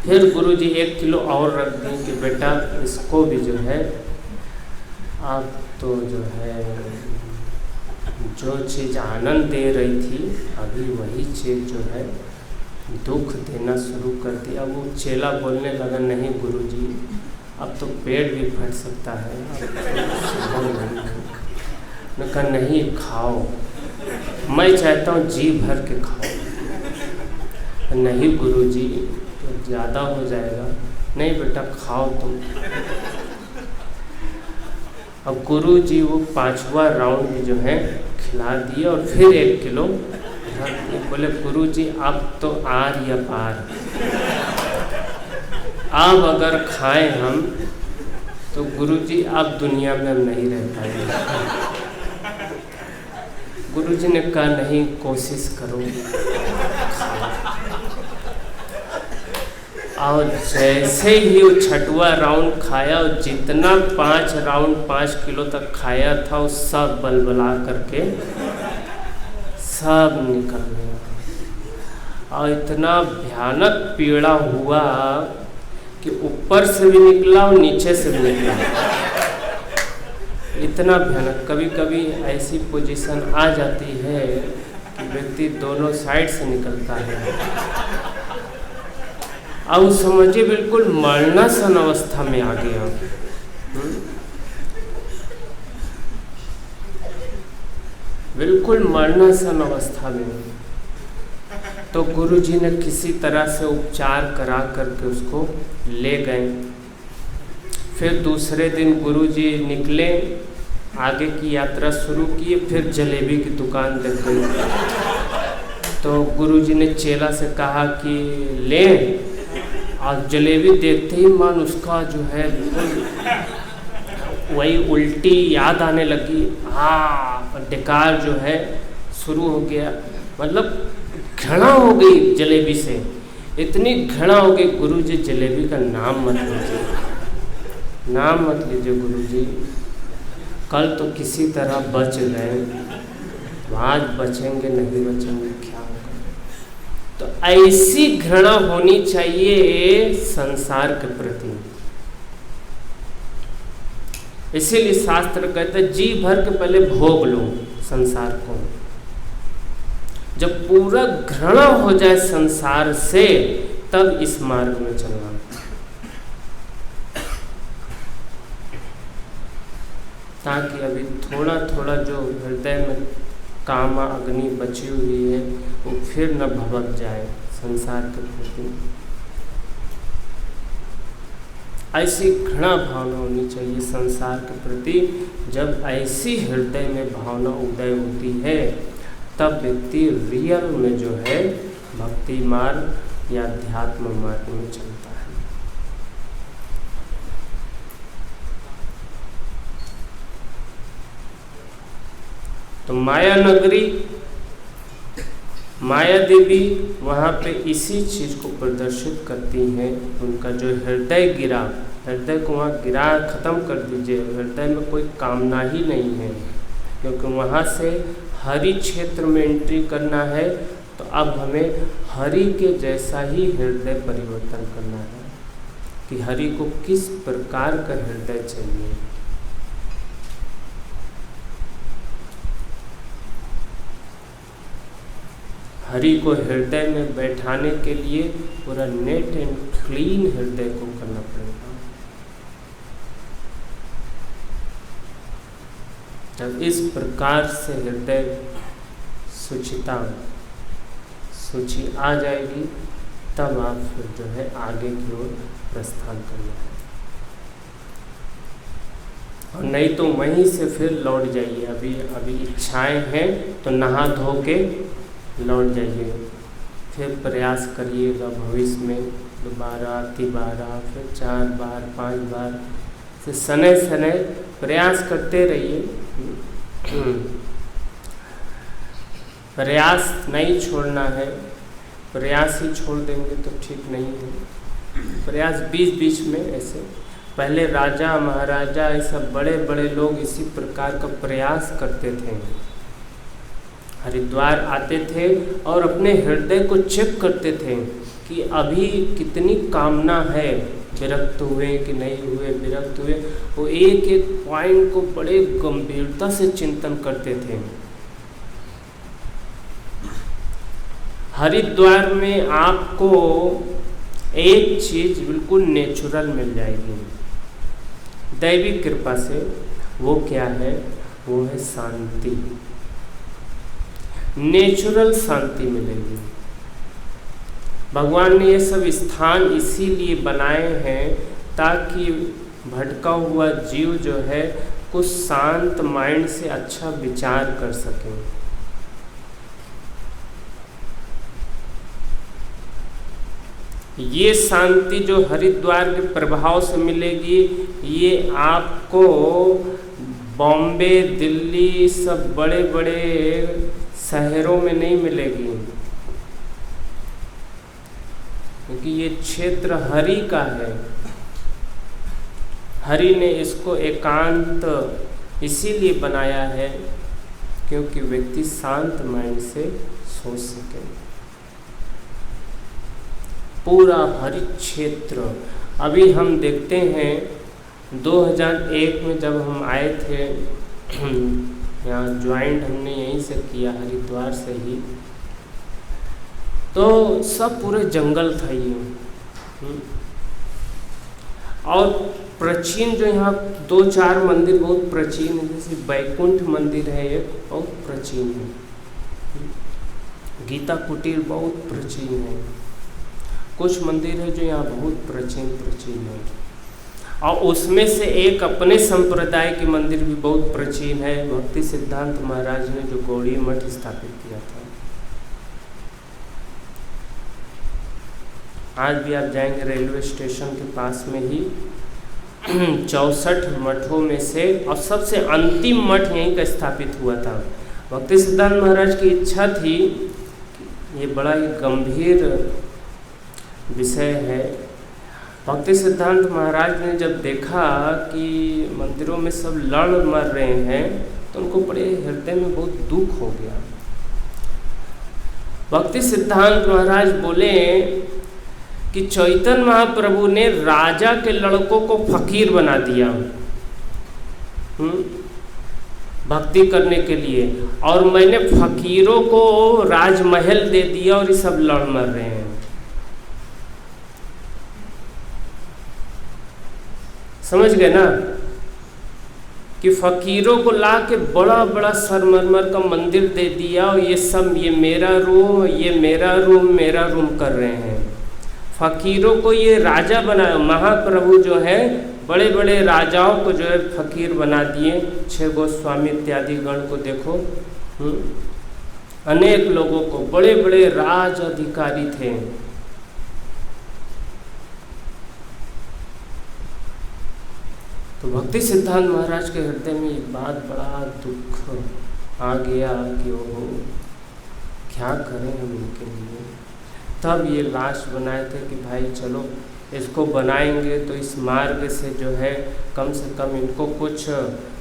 फिर गुरुजी 1 किलो और रख दिए कि बेटा इसको भी जो है आप तो जो है जो चीज़ आनंद दे रही थी अभी वही चीज़ जो है दुख देना शुरू कर दिया। अब वो चेला बोलने लगा, नहीं गुरुजी अब तो पेट भी फट सकता है, मैं कहा नहीं खाओ, मैं चाहता हूँ जी भर के खाओ। नहीं गुरुजी तो ज़्यादा हो जाएगा। नहीं बेटा खाओ तुम। अब गुरुजी वो 5वां राउंड भी जो है खिला दिए और फिर 1 किलो बोले गुरुजी अब तो आर या पार, अब अगर खाएं हम तो गुरुजी अब दुनिया में हम नहीं रह पाएंगे। गुरुजी ने कहा नहीं कोशिश करो। और जैसे ही वो 6वां राउंड खाया और जितना 5 राउंड 5 किलो तक खाया था वो सब बलबला करके सब निकल गया। और इतना भयानक पीड़ा हुआ कि ऊपर से भी निकला और नीचे से भी निकला। इतना भयानक, कभी कभी ऐसी पोजीशन आ जाती है कि व्यक्ति दोनों साइड से निकलता है। अब समझिए बिल्कुल मरणासन अवस्था में आ गया। बिल्कुल मरणासन अवस्था में। तो गुरुजी ने किसी तरह से उपचार करा करके उसको ले गए। फिर दूसरे दिन गुरुजी निकले, आगे की यात्रा शुरू की। फिर जलेबी की दुकान लग गई। तो गुरुजी ने चेला से कहा कि ले, और जलेबी देखते ही मन उसका जो है वही उल्टी याद आने लगी। डकार जो है शुरू हो गया, मतलब घृणा हो गई जलेबी से, इतनी घृणा हो गई। गुरुजी जलेबी का नाम मत लीजिए, नाम मत लीजिए गुरुजी, कल तो किसी तरह बच गए, आज बचेंगे नहीं बचेंगे क्या होगा। तो ऐसी घृणा होनी चाहिए संसार के प्रति। इसीलिए शास्त्र कहते हैं जी भर के पहले भोग लो संसार को। जब पूरा घृणा हो जाए संसार से तब इस मार्ग में चलना। ताकि अभी थोड़ा थोड़ा जो हृदय में कामा अग्नि बची हुई है वो फिर न भभक जाए संसार के प्रति। ऐसी घृणा भावना होनी चाहिए संसार के प्रति। जब ऐसी हृदय में भावना उदय होती है तब व्यक्ति रियल में जो है भक्ति मार्ग या अध्यात्म मार्ग में चलता है। तो माया नगरी, माया देवी वहाँ पे इसी चीज़ को प्रदर्शित करती हैं। उनका जो हृदय गिरा, हृदय को वहाँ गिरा ख़त्म कर दीजिए। हृदय में कोई कामना ही नहीं है, क्योंकि वहाँ से हरि क्षेत्र में एंट्री करना है। तो अब हमें हरि के जैसा ही हृदय परिवर्तन करना है कि हरि को किस प्रकार का हृदय चाहिए। हरि को हृदय में बैठाने के लिए पूरा नेट एंड क्लीन हृदय को करना पड़ेगा। जब इस प्रकार से हृदय सूची आ जाएगी तब आप फिर जो है आगे की ओर प्रस्थान करना है। और नहीं तो वहीं से फिर लौट जाइए। अभी इच्छाएं हैं तो नहा धो के लौट जाइए। फिर प्रयास करिएगा भविष्य में दोबारा, तिबारा, फिर 4 बार 5 बार से सने सने प्रयास करते रहिए। प्रयास नहीं छोड़ना है। प्रयास ही छोड़ देंगे तो ठीक नहीं है। प्रयास बीच बीच में ऐसे, पहले राजा महाराजा ये सब बड़े बड़े लोग इसी प्रकार का प्रयास करते थे। हरिद्वार आते थे और अपने हृदय को चेक करते थे कि अभी कितनी कामना है, विरक्त हुए कि नहीं हुए, विरक्त हुए। वो एक एक पॉइंट को बड़े गंभीरता से चिंतन करते थे। हरिद्वार में आपको एक चीज बिल्कुल नेचुरल मिल जाएगी दैवी कृपा से। वो क्या है? वो है शांति, नेचुरल शांति मिलेगी। भगवान ने ये सब स्थान इसीलिए बनाए हैं ताकि भटका हुआ जीव जो है कुछ शांत माइंड से अच्छा विचार कर सके। ये शांति जो हरिद्वार के प्रभाव से मिलेगी, ये आपको बॉम्बे, दिल्ली, सब बड़े बड़े शहरों में नहीं मिलेगी, क्योंकि ये क्षेत्र हरि का है। हरि ने इसको एकांत इसीलिए बनाया है क्योंकि व्यक्ति शांत माइंड से सोच सके। पूरा हरि क्षेत्र अभी हम देखते हैं 2001 में जब हम आए थे यहाँ ज्वाइंट हमने यहीं से किया, हरिद्वार से ही, तो सब पूरे जंगल था ये। और प्राचीन जो यहाँ 2-4 मंदिर बहुत प्राचीन है, जैसे बैकुंठ मंदिर है, ये बहुत प्राचीन है। गीता कुटीर बहुत प्राचीन है। कुछ मंदिर है जो यहाँ बहुत प्राचीन है। और उसमें से एक अपने संप्रदाय के मंदिर भी बहुत प्राचीन है, भक्ति सिद्धांत महाराज ने जो गौड़ी मठ स्थापित किया था। आज भी आप जाएंगे रेलवे स्टेशन के पास में ही 64 मठों में से, और सबसे अंतिम मठ यहीं का स्थापित हुआ था। भक्ति सिद्धांत महाराज की इच्छा थी, ये बड़ा ही गंभीर विषय है। भक्ति सिद्धांत महाराज ने जब देखा कि मंदिरों में सब लड़ मर रहे हैं, तो उनको बड़े हृदय में बहुत दुख हो गया। भक्ति सिद्धांत महाराज बोले कि चैतन्य महाप्रभु ने राजा के लड़कों को फकीर बना दिया भक्ति करने के लिए, और मैंने फकीरों को राजमहल दे दिया और ये सब लड़ मर रहे हैं। समझ गए ना कि फकीरों को ला के बड़ा बड़ा सरमरमर का मंदिर दे दिया, और ये सब ये मेरा रूम, ये मेरा रूम कर रहे हैं। फकीरों को ये राजा बनाया। महाप्रभु जो है बड़े बड़े राजाओं को जो है फकीर बना दिए। 6 गोस्वामी इत्यादि गण को देखो, अनेक लोगों को, बड़े बड़े राज अधिकारी थे। तो भक्ति सिद्धांत महाराज के हृदय में एक बात बड़ा दुख आ गया कि वो क्या करें हम इनके लिए। तब ये लास्ट बनाए थे कि भाई चलो इसको बनाएंगे तो इस मार्ग से जो है कम से कम इनको कुछ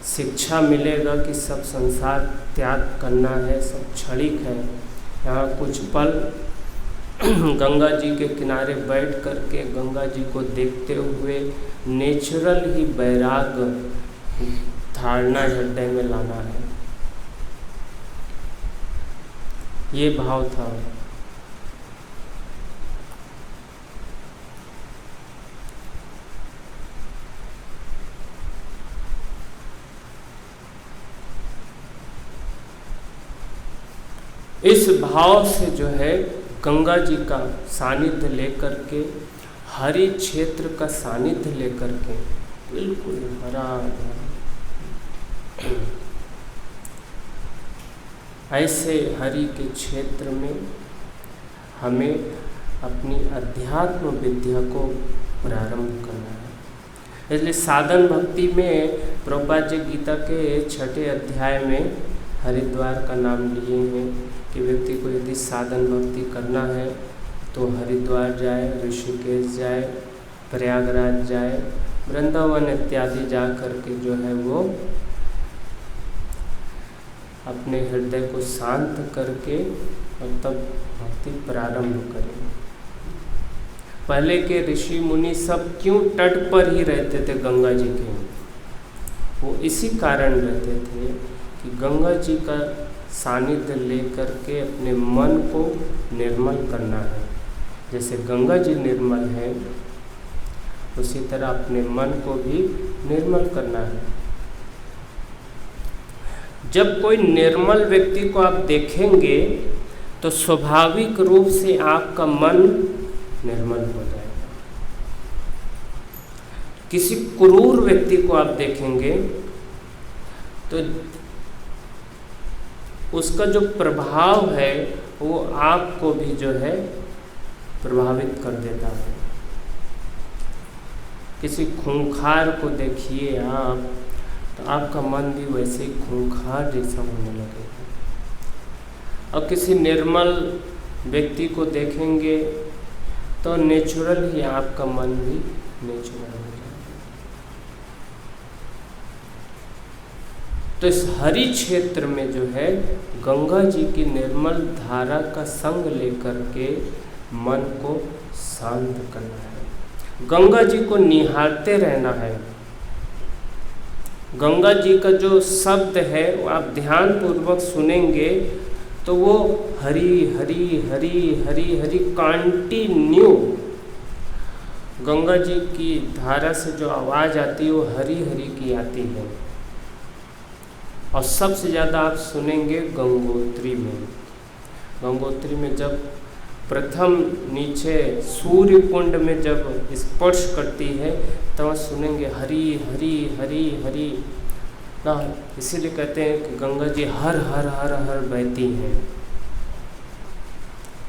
शिक्षा मिलेगा कि सब संसार त्याग करना है, सब क्षणिक है। यहाँ कुछ पल गंगा जी के किनारे बैठ करके गंगा जी को देखते हुए नेचुरल ही वैराग धारणा हृदय में लाना है, ये भाव था। इस भाव से जो है गंगा जी का सानिध्य लेकर के, हरि क्षेत्र का सानिध्य लेकर के, बिल्कुल हरा ऐसे हरि के क्षेत्र में हमें अपनी अध्यात्म विद्या को प्रारंभ करना है। इसलिए साधन भक्ति में प्रभुपाद जी गीता के 6ठे अध्याय में हरिद्वार का नाम लिए हैं कि व्यक्ति को यदि साधन भक्ति करना है तो हरिद्वार जाए, ऋषिकेश जाए, प्रयागराज जाए, वृंदावन इत्यादि जा कर के जो है वो अपने हृदय को शांत करके और तब भक्ति प्रारंभ करें। पहले के ऋषि मुनि सब क्यों तट पर ही रहते थे गंगा जी के? वो इसी कारण रहते थे कि गंगा जी का सानिध्य लेकर के अपने मन को निर्मल करना है। जैसे गंगा जी निर्मल है, उसी तरह अपने मन को भी निर्मल करना है। जब कोई निर्मल व्यक्ति को आप देखेंगे तो स्वाभाविक रूप से आपका मन निर्मल हो जाएगा। किसी क्रूर व्यक्ति को आप देखेंगे तो उसका जो प्रभाव है वो आपको भी जो है प्रभावित कर देता है। किसी खूंखार को देखिए आप, तो आपका मन भी वैसे ही खूंखार जैसा होने लगेगा। और किसी निर्मल व्यक्ति को देखेंगे तो नेचुरल ही आपका मन भी नेचुरल हो जाएगा। तो इस हरि क्षेत्र में जो है गंगा जी की निर्मल धारा का संग लेकर के मन को शांत करना है। गंगा जी को निहारते रहना है। गंगा जी का जो शब्द है वो आप ध्यान पूर्वक सुनेंगे तो वो हरी हरी हरी हरी हरी कंटिन्यू गंगा जी की धारा से जो आवाज़ आती है वो हरी हरी की आती है। और सबसे ज़्यादा आप सुनेंगे गंगोत्री में। गंगोत्री में जब प्रथम नीचे सूर्य कुंड में जब स्पर्श करती है तब सुनेंगे हरी हरी हरी हरी ना। इसीलिए कहते हैं कि गंगा जी हर हर हर हर बहती हैं।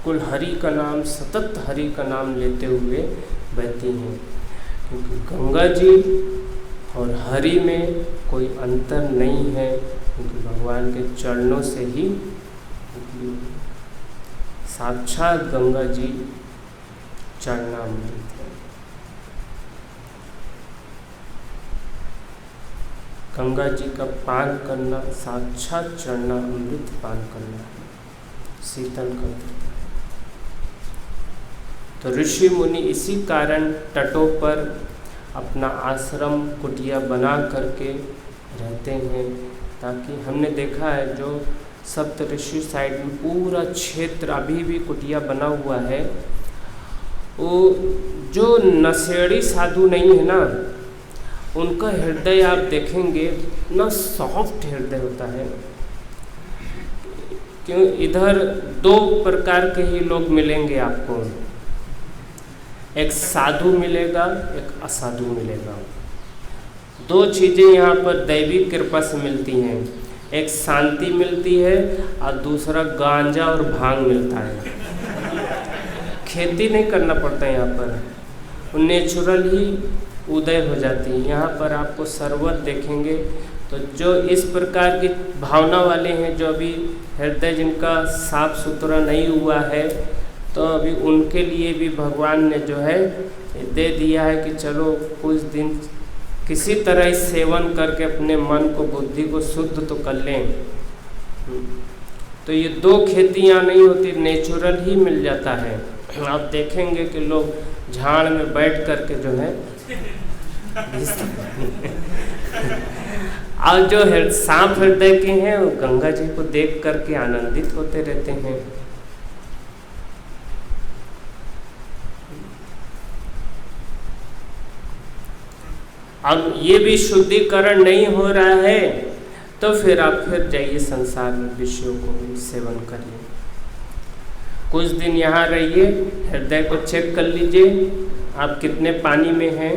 कुल हरि का नाम, सतत हरि का नाम लेते हुए बहती हैं, क्योंकि गंगा जी और हरि में कोई अंतर नहीं है, क्योंकि भगवान के चरणों से ही साक्षात गंगा जी चरणामृत है। गंगा जी का पान करना साक्षात चरणामृत पान करना है, शीतल कर देता है। तो ऋषि मुनि इसी कारण तटों पर अपना आश्रम कुटिया बना करके रहते हैं, ताकि हमने देखा है जो सप्तऋषि साइड में पूरा क्षेत्र अभी भी कुटिया बना हुआ है, वो जो नशेड़ी साधु नहीं है ना, उनका हृदय आप देखेंगे ना सॉफ्ट हृदय होता है। क्यों? इधर दो प्रकार के ही लोग मिलेंगे आपको, एक साधु मिलेगा, एक असाधु मिलेगा। दो चीज़ें यहाँ पर दैवी कृपा से मिलती हैं, एक शांति मिलती है और दूसरा गांजा और भांग मिलता है। खेती नहीं करना पड़ता है यहाँ पर, वो नेचुरल ही उदय हो जाती है। यहाँ पर आपको सरवत देखेंगे तो जो इस प्रकार की भावना वाले हैं, जो अभी हृदय जिनका साफ सुथरा नहीं हुआ है, तो अभी उनके लिए भी भगवान ने जो है दे दिया है कि चलो कुछ दिन किसी तरह इस सेवन करके अपने मन को, बुद्धि को शुद्ध तो कर लें। तो ये दो खेतियाँ नहीं होती, नेचुरल ही मिल जाता है। आप देखेंगे कि लोग झाड़ में बैठ करके जो है और जो साफ हृदय के हैं वो गंगा जी को देख करके आनंदित होते रहते हैं। अब ये भी शुद्धिकरण नहीं हो रहा है तो फिर आप फिर जाइए संसार में विषयों को सेवन करिए। कुछ दिन यहाँ रहिए, हृदय को चेक कर लीजिए आप कितने पानी में हैं,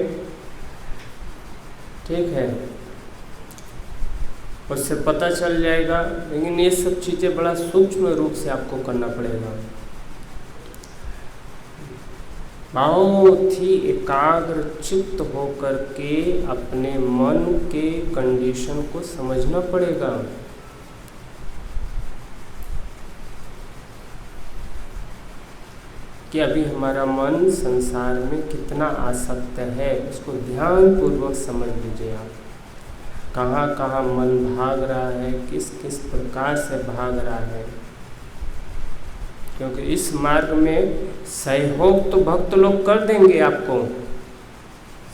ठीक है, उससे पता चल जाएगा। लेकिन ये सब चीज़ें बड़ा सूक्ष्म रूप से आपको करना पड़ेगा। बहुत ही एकाग्र चित्त होकर के अपने मन के कंडीशन को समझना पड़ेगा। कि अभी हमारा मन संसार में कितना आसक्त है, उसको ध्यान पूर्वक समझ लीजिए आप। कहाँ कहाँ मन भाग रहा है, किस किस प्रकार से भाग रहा है। क्योंकि इस मार्ग में सहयोग तो भक्त लोग कर देंगे, आपको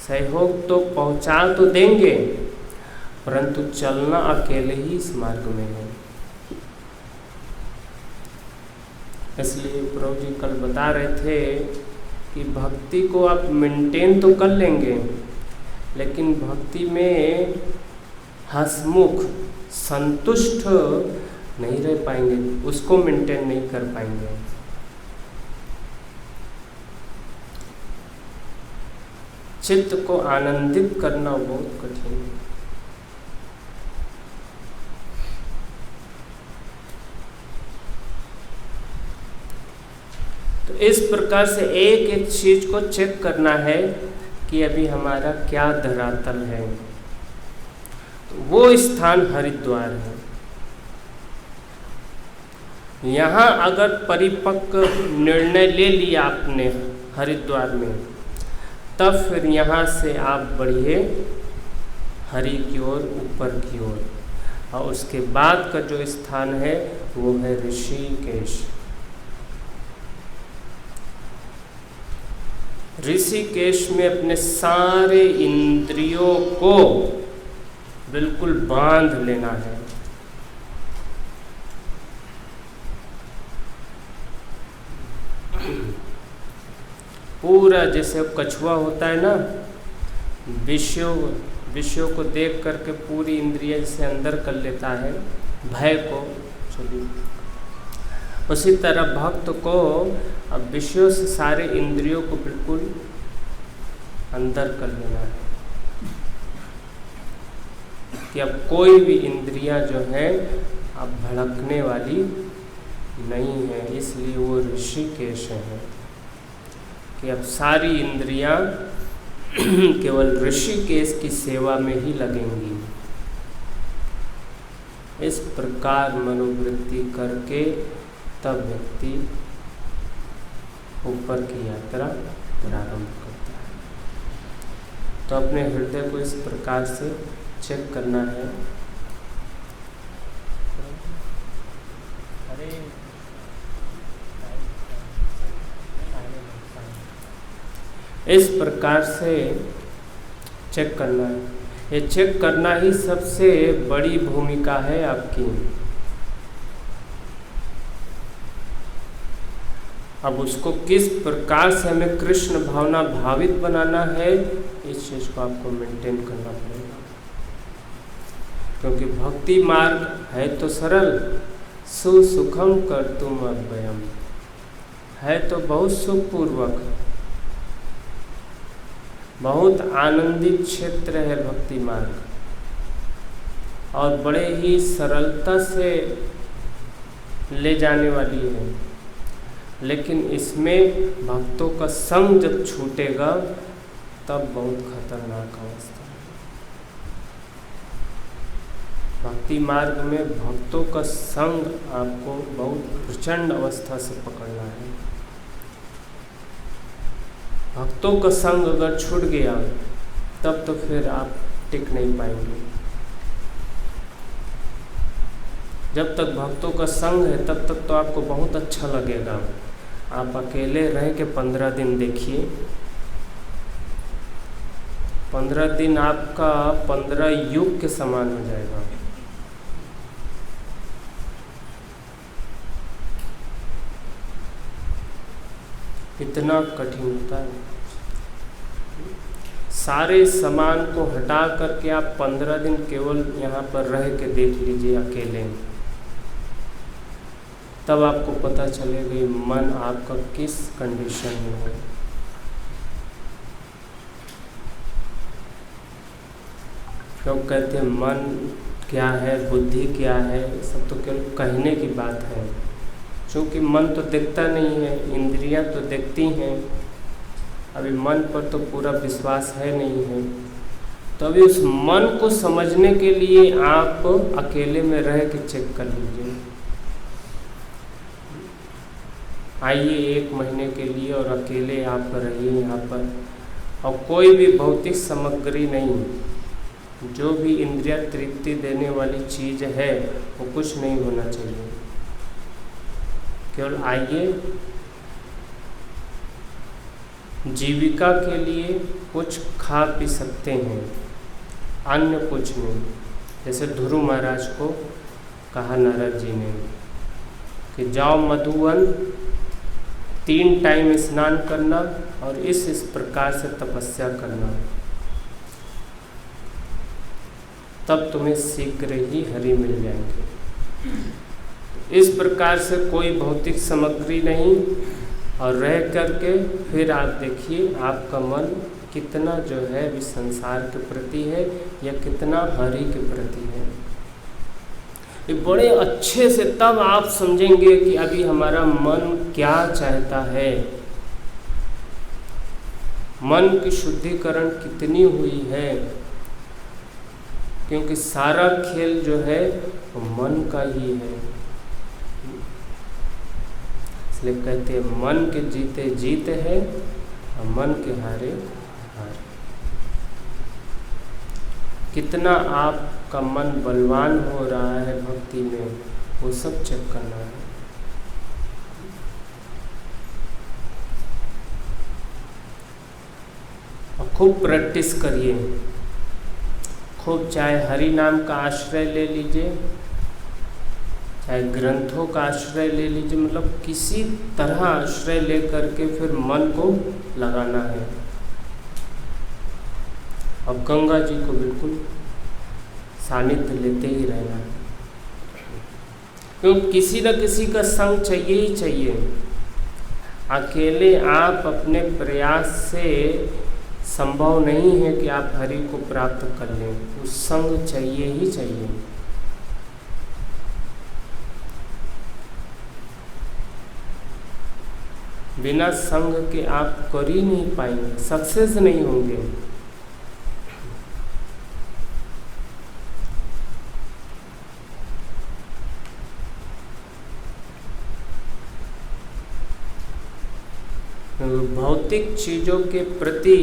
सहयोग तो पहुँचा तो देंगे, परंतु चलना अकेले ही इस मार्ग में है। इसलिए प्रभु जी कल बता रहे थे कि भक्ति को आप मेंटेन तो कर लेंगे, लेकिन भक्ति में हंसमुख संतुष्ट नहीं रह पाएंगे, उसको मेंटेन नहीं कर पाएंगे। चित्त को आनंदित करना बहुत कठिन है। तो इस प्रकार से एक एक चीज को चेक करना है कि अभी हमारा क्या धरातल है। तो वो स्थान हरिद्वार है। यहाँ अगर परिपक्व निर्णय ले लिया आपने हरिद्वार में, तब फिर यहाँ से आप बढ़िए हरि की ओर, ऊपर की ओर। और उसके बाद का जो स्थान है वो है ऋषिकेश। ऋषिकेश में अपने सारे इंद्रियों को बिल्कुल बांध लेना है। पूरा जैसे कछुआ होता है ना, विषयों को देख करके पूरी इंद्रिय जैसे अंदर कर लेता है, भय को, चलिए उसी तरह भक्त को अब विषयों से सारे इंद्रियों को बिल्कुल अंदर कर लेना है कि अब कोई भी इंद्रियां जो है अब भड़कने वाली नहीं है। इसलिए वो ऋषिकेश है कि अब सारी इंद्रियां केवल ऋषिकेश की सेवा में ही लगेंगी। इस प्रकार मनोवृत्ति करके तब व्यक्ति ऊपर की यात्रा प्रारंभ करता है। तो अपने हृदय को इस प्रकार से चेक करना है। इस प्रकार से चेक करना है। ये चेक करना ही सबसे बड़ी भूमिका है आपकी। अब उसको किस प्रकार से हमें कृष्ण भावना भावित बनाना है, इस चीज को आपको मेंटेन करना पड़ेगा। क्योंकि भक्ति मार्ग है तो सरल, सुसुखम कर्तुम अव्ययम, है तो बहुत सुखपूर्वक, बहुत आनंदित क्षेत्र है भक्ति मार्ग, और बड़े ही सरलता से ले जाने वाली है। लेकिन इसमें भक्तों का संग जब छूटेगा तब बहुत खतरनाक अवस्था है। भक्ति मार्ग में भक्तों का संग आपको बहुत प्रचंड अवस्था से पकड़ना है। भक्तों का संग अगर छूट गया तब तो फिर आप टिक नहीं पाएंगे। जब तक भक्तों का संग है तब तक तो आपको बहुत अच्छा लगेगा। आप अकेले रह के 15 दिन देखिए, 15 दिन आपका 15 युग के समान हो जाएगा। इतना कठिन होता है। सारे सामान को हटा करके आप 15 दिन केवल यहाँ पर रह के देख लीजिए अकेले, तब आपको पता चलेगा मन आपका किस कंडीशन में है। लोग कहते हैं मन क्या है, बुद्धि क्या है, सब तो केवल कहने की बात है। क्योंकि मन तो दिखता नहीं है, इंद्रियां तो दिखती हैं, अभी मन पर तो पूरा विश्वास है नहीं है। तो अभी उस मन को समझने के लिए आप अकेले में रह के चेक कर लीजिए। आइए 1 महीने के लिए और अकेले आप रहिए यहाँ पर, और कोई भी भौतिक सामग्री नहीं, जो भी इंद्रिय तृप्ति देने वाली चीज़ है वो कुछ नहीं होना चाहिए। केवल आइए जीविका के लिए कुछ खा पी सकते हैं, अन्य कुछ नहीं। जैसे ध्रुव महाराज को कहा नारद जी ने कि जाओ मधुवन, 3 टाइम स्नान करना और इस प्रकार से तपस्या करना, तब तुम्हें शीघ्र ही हरि मिल जाएंगे। इस प्रकार से कोई भौतिक सामग्री नहीं और रह करके फिर आप देखिए आपका मन कितना जो है अभी संसार के प्रति है या कितना हरि के प्रति है। ये बड़े अच्छे से तब आप समझेंगे कि अभी हमारा मन क्या चाहता है, मन की शुद्धिकरण कितनी हुई है, क्योंकि सारा खेल जो है वो मन का ही है। इसलिए कहते हैं मन के जीते जीत है और मन के हारे हार। कितना आपका मन बलवान हो रहा है भक्ति में, वो सब चेक करना है। और खूब प्रैक्टिस करिए, खूब चाहे हरि नाम का आश्रय ले लीजिए, चाहे ग्रंथों का आश्रय ले लीजिए, मतलब किसी तरह आश्रय ले करके फिर मन को लगाना है। अब गंगा जी को बिल्कुल सानिध्य लेते ही रहना है, क्योंकि किसी न किसी का संग चाहिए ही चाहिए। अकेले आप अपने प्रयास से संभव नहीं है कि आप हरि को प्राप्त कर लें, उस संग चाहिए ही चाहिए। बिना संग के आप कर ही नहीं पाएंगे, सक्सेस नहीं होंगे। भौतिक चीज़ों के प्रति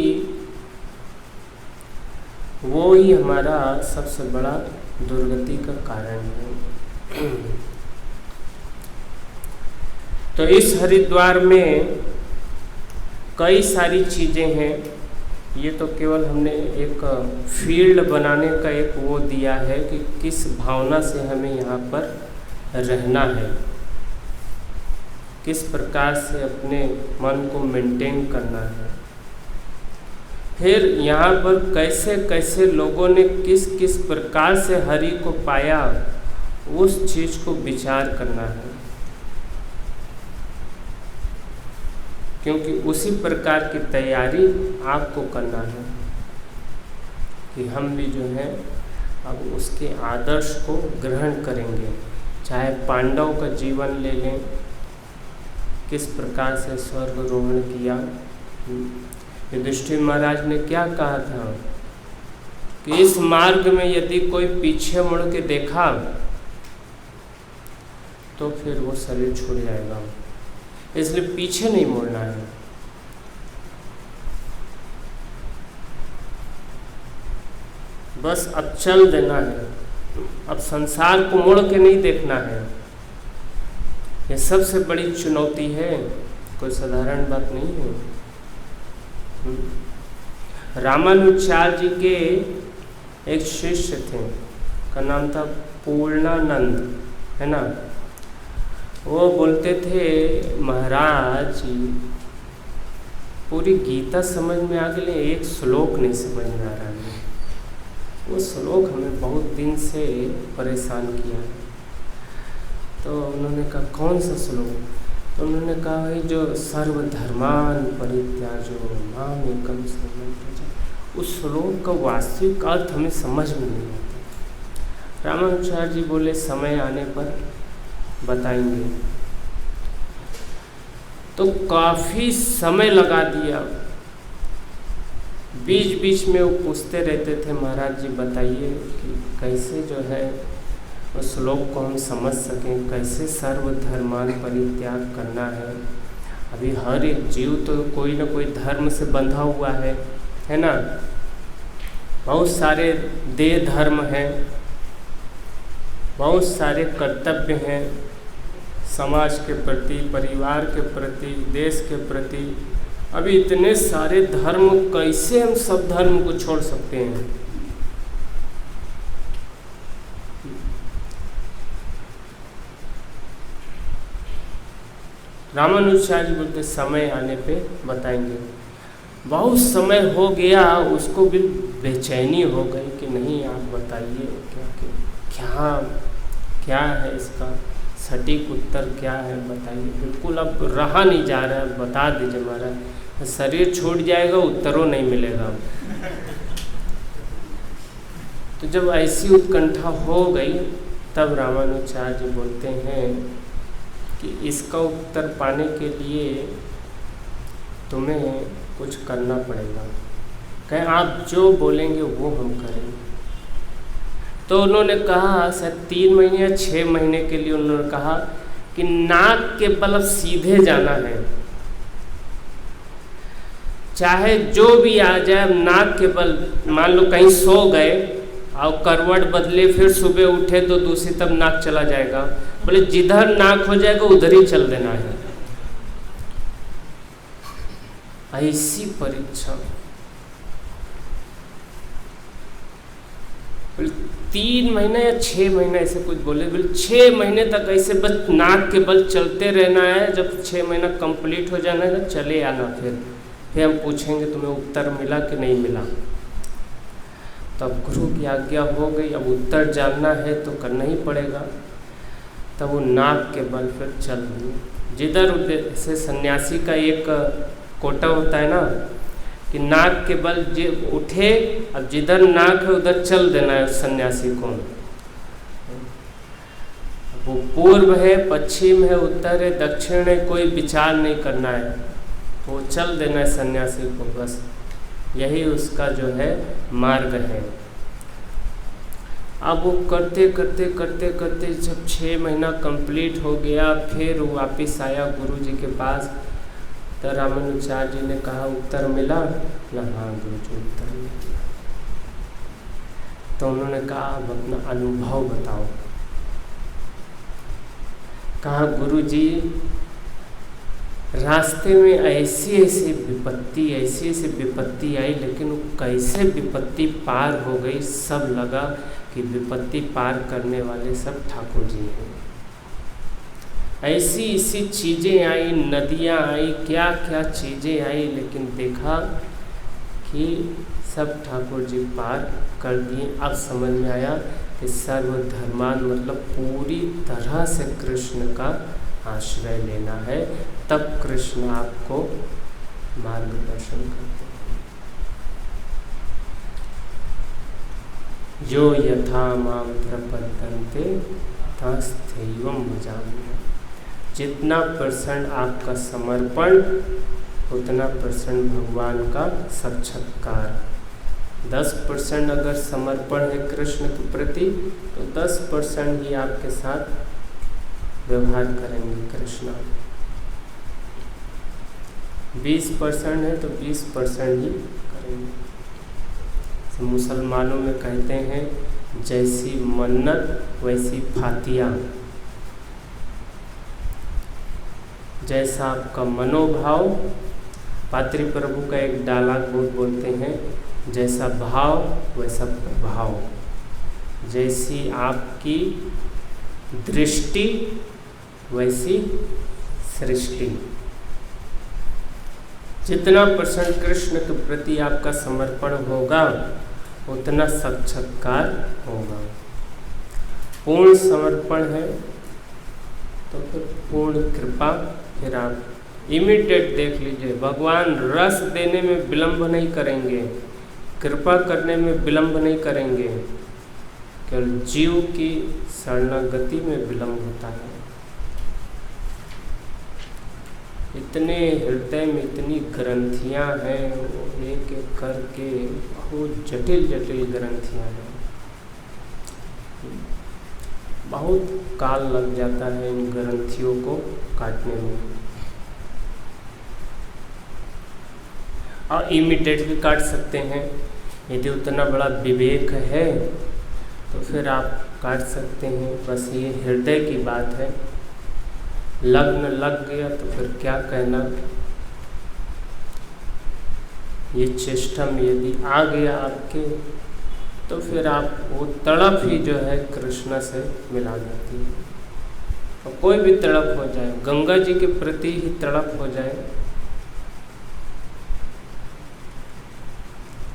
वो ही हमारा सबसे बड़ा दुर्गति का कारण है। तो इस हरिद्वार में कई सारी चीज़ें हैं। ये तो केवल हमने एक फील्ड बनाने का एक वो दिया है कि किस भावना से हमें यहाँ पर रहना है, किस प्रकार से अपने मन को मेंटेन करना है। फिर यहाँ पर कैसे कैसे लोगों ने किस किस प्रकार से हरि को पाया, उस चीज़ को विचार करना है, क्योंकि उसी प्रकार की तैयारी आपको करना है कि हम भी जो है अब उसके आदर्श को ग्रहण करेंगे। चाहे पांडव का जीवन ले लें, किस प्रकार से स्वर्गारोहण किया। युधिष्ठिर महाराज ने क्या कहा था कि इस मार्ग में यदि कोई पीछे मुड़ के देखा तो फिर वो शरीर छूट जाएगा, इसलिए पीछे नहीं मुड़ना है। बस अब चल देना है, अब संसार को मुड़ के नहीं देखना है। ये सबसे बड़ी चुनौती है, कोई साधारण बात नहीं है। रामानुजाचार्य जी के एक शिष्य थे, का नाम था पूर्णानंद, है ना। वो बोलते थे महाराज जी पूरी गीता समझ में आ गई, एक श्लोक नहीं समझ में आ रहा है। वो श्लोक हमें बहुत दिन से परेशान किया है। तो उन्होंने कहा कौन सा श्लोक? तो उन्होंने कहा भाई जो सर्वधर्मान परित्याजो माम एकम शरणं व्रज। उस श्लोक का वास्तविक अर्थ हमें समझ में नहीं आता। रामानुजाचार्य जी बोले समय आने पर बताएंगे। तो काफ़ी समय लगा दिया, बीच बीच में वो पूछते रहते थे महाराज जी बताइए कि कैसे जो है उस श्लोक को हम समझ सकें, कैसे सर्वधर्मान परित्याग करना है। अभी हर एक जीव तो कोई ना कोई धर्म से बंधा हुआ है ना। बहुत सारे देह धर्म हैं, बहुत सारे कर्तव्य हैं समाज के प्रति, परिवार के प्रति, देश के प्रति। अभी इतने सारे धर्म, कैसे हम सब धर्म को छोड़ सकते हैं? रामानुजाचार्य बोलते समय आने पे बताएंगे। बहुत समय हो गया, उसको भी बेचैनी हो गई कि नहीं आप बताइए क्या क्या है इसका सटीक उत्तर क्या है, बताइए। बिल्कुल अब रहा नहीं जा रहा है, बता दीजिए महाराज। शरीर छूट जाएगा, उत्तरों नहीं मिलेगा। तो जब ऐसी उत्कंठा हो गई तब रामानुजाचार्य बोलते हैं कि इसका उत्तर पाने के लिए तुम्हें कुछ करना पड़ेगा। कहें आप जो बोलेंगे वो हम करेंगे। तो उन्होंने कहा शायद 3 महीने या 6 महीने के लिए उन्होंने कहा कि नाक के बल सीधे जाना है, चाहे जो भी आ जाए नाक के बल। मान लो कहीं सो गए और करवट बदले, फिर सुबह उठे तो दूसरी तरफ नाक चला जाएगा। बोले जिधर नाक हो जाएगा उधर ही चल देना है। ऐसी परीक्षा 3 महीने या 6 महीने ऐसे कुछ बोले। बोले 6 महीने तक ऐसे बस नाक के बल चलते रहना है। जब 6 महीना कंप्लीट हो जाना है चले आना, फिर हम पूछेंगे तुम्हें उत्तर मिला कि नहीं मिला। तब गुरु की आज्ञा हो गई, अब उत्तर जानना है तो करना ही पड़ेगा। तब वो नाक के बल फिर चल दिए। जिधर से सन्यासी का एक कोटा होता है ना कि नाक के बल उठे, अब जिधर नाक है उधर चल देना है सन्यासी को। वो पूर्व है, पश्चिम है, उत्तर है, दक्षिण है, कोई विचार नहीं करना है, वो चल देना है सन्यासी को। बस यही उसका जो है मार्ग है। अब वो करते करते करते करते जब 6 महीना कंप्लीट हो गया, फिर वो वापिस आया गुरु जी के पास। तो रामानुजाचार्य जी ने कहा उत्तर मिला ना? हाँ गुरु जी उत्तर मिला। तो उन्होंने कहा अब अपना अनुभव बताओ। कहा गुरु जी रास्ते में ऐसी ऐसी विपत्ति आई, लेकिन वो कैसे विपत्ति पार हो गई, सब लगा कि विपत्ति पार करने वाले सब ठाकुर जी हैं। ऐसी चीज़ें आई, नदियाँ आई, क्या क्या चीज़ें आई, लेकिन देखा कि सब ठाकुर जी पार कर दिए। अब समझ में आया कि सर्वधर्मान मतलब पूरी तरह से कृष्ण का आश्रय लेना है, तब कृष्ण आपको मार्गदर्शन करते हैं। जो यथा माम प्रपद्यन्ते तस्थैवं भजामि। जितना % आपका समर्पण, उतना % भगवान का साक्षात्कार। 10% अगर समर्पण है कृष्ण के प्रति तो 10% ही आपके साथ व्यवहार करेंगे कृष्ण। 20% है तो 20% ही करेंगे। तो मुसलमानों में कहते हैं जैसी मन्नत वैसी फातिया। जैसा आपका मनोभाव, पात्री प्रभु का एक डायलॉग बोलते हैं, जैसा भाव वैसा प्रभाव। जैसी आपकी दृष्टि वैसी सृष्टि। जितना % कृष्ण के प्रति आपका समर्पण होगा उतना साक्षात्कार होगा। पूर्ण समर्पण है तो फिर पूर्ण कृपा। फिर आप इमीडिएट देख लीजिए, भगवान रस देने में विलंब नहीं करेंगे, कृपा करने में विलंब नहीं करेंगे, केवल जीव की शरणागति में विलंब होता है। इतने हृदय में इतनी ग्रंथियां हैं, एक एक करके बहुत जटिल जटिल ग्रंथियां हैं। बहुत काल लग जाता है इन ग्रंथियों को काटने में। और इमीडिएट भी काट सकते हैं, यदि उतना बड़ा विवेक है तो फिर आप काट सकते हैं। बस ये हृदय की बात है। लग्न लग गया तो फिर क्या कहना। ये चेष्टम यदि आ गया आपके तो फिर आप वो तड़प ही जो है कृष्ण से मिला देती है। और कोई भी तड़प हो जाए, गंगा जी के प्रति ही तड़प हो जाए,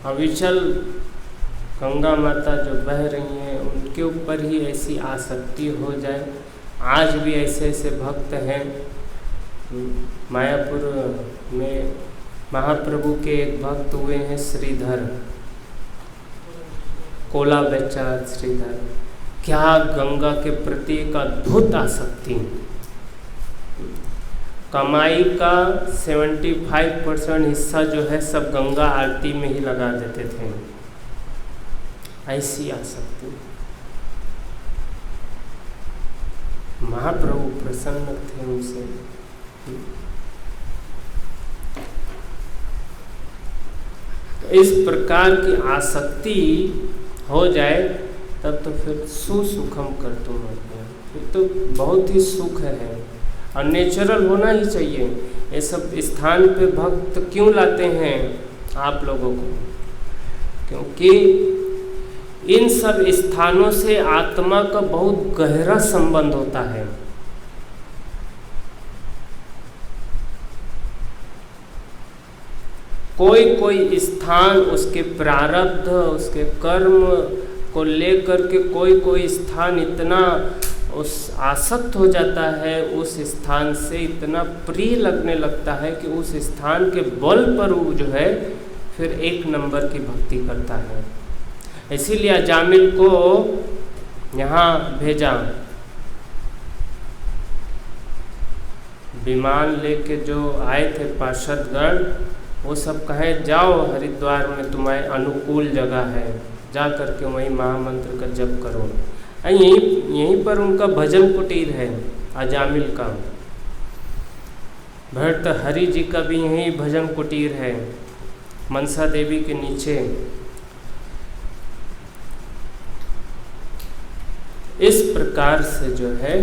अविचल गंगा माता जो बह रही हैं उनके ऊपर ही ऐसी आसक्ति हो जाए। आज भी ऐसे ऐसे भक्त हैं। मायापुर में महाप्रभु के एक भक्त हुए हैं श्रीधर, कोला बच्चा श्रीधर। क्या गंगा के प्रति एक अद्भुत आसक्ति। कमाई का 75% हिस्सा जो है सब गंगा आरती में ही लगा देते थे। ऐसी आसक्ति। महाप्रभु प्रसन्न थे उनसे। तो इस प्रकार की आसक्ति हो जाए तब तो फिर सुसुखम कर तुम फिर तो बहुत ही सुख है और नेचुरल होना ही चाहिए। ये सब स्थान पे भक्त क्यों लाते हैं आप लोगों को? क्योंकि इन सब स्थानों से आत्मा का बहुत गहरा संबंध होता है। कोई कोई स्थान उसके प्रारब्ध, उसके कर्म को लेकर के कोई स्थान इतना उस आसक्त हो जाता है, उस स्थान से इतना प्रिय लगने लगता है कि उस स्थान के बल पर वो जो है फिर एक नंबर की भक्ति करता है। इसीलिए अजामिल को यहाँ भेजा। विमान लेके जो आए थे पार्षदगण, वो सब कहे जाओ हरिद्वार में तुम्हारे अनुकूल जगह है, जा करके वहीं महामंत्र का जप करो। यहीं पर उनका भजन कुटीर है अजामिल का। भट्ट हरि जी का भी यहीं भजन कुटीर है मनसा देवी के नीचे। इस प्रकार से जो है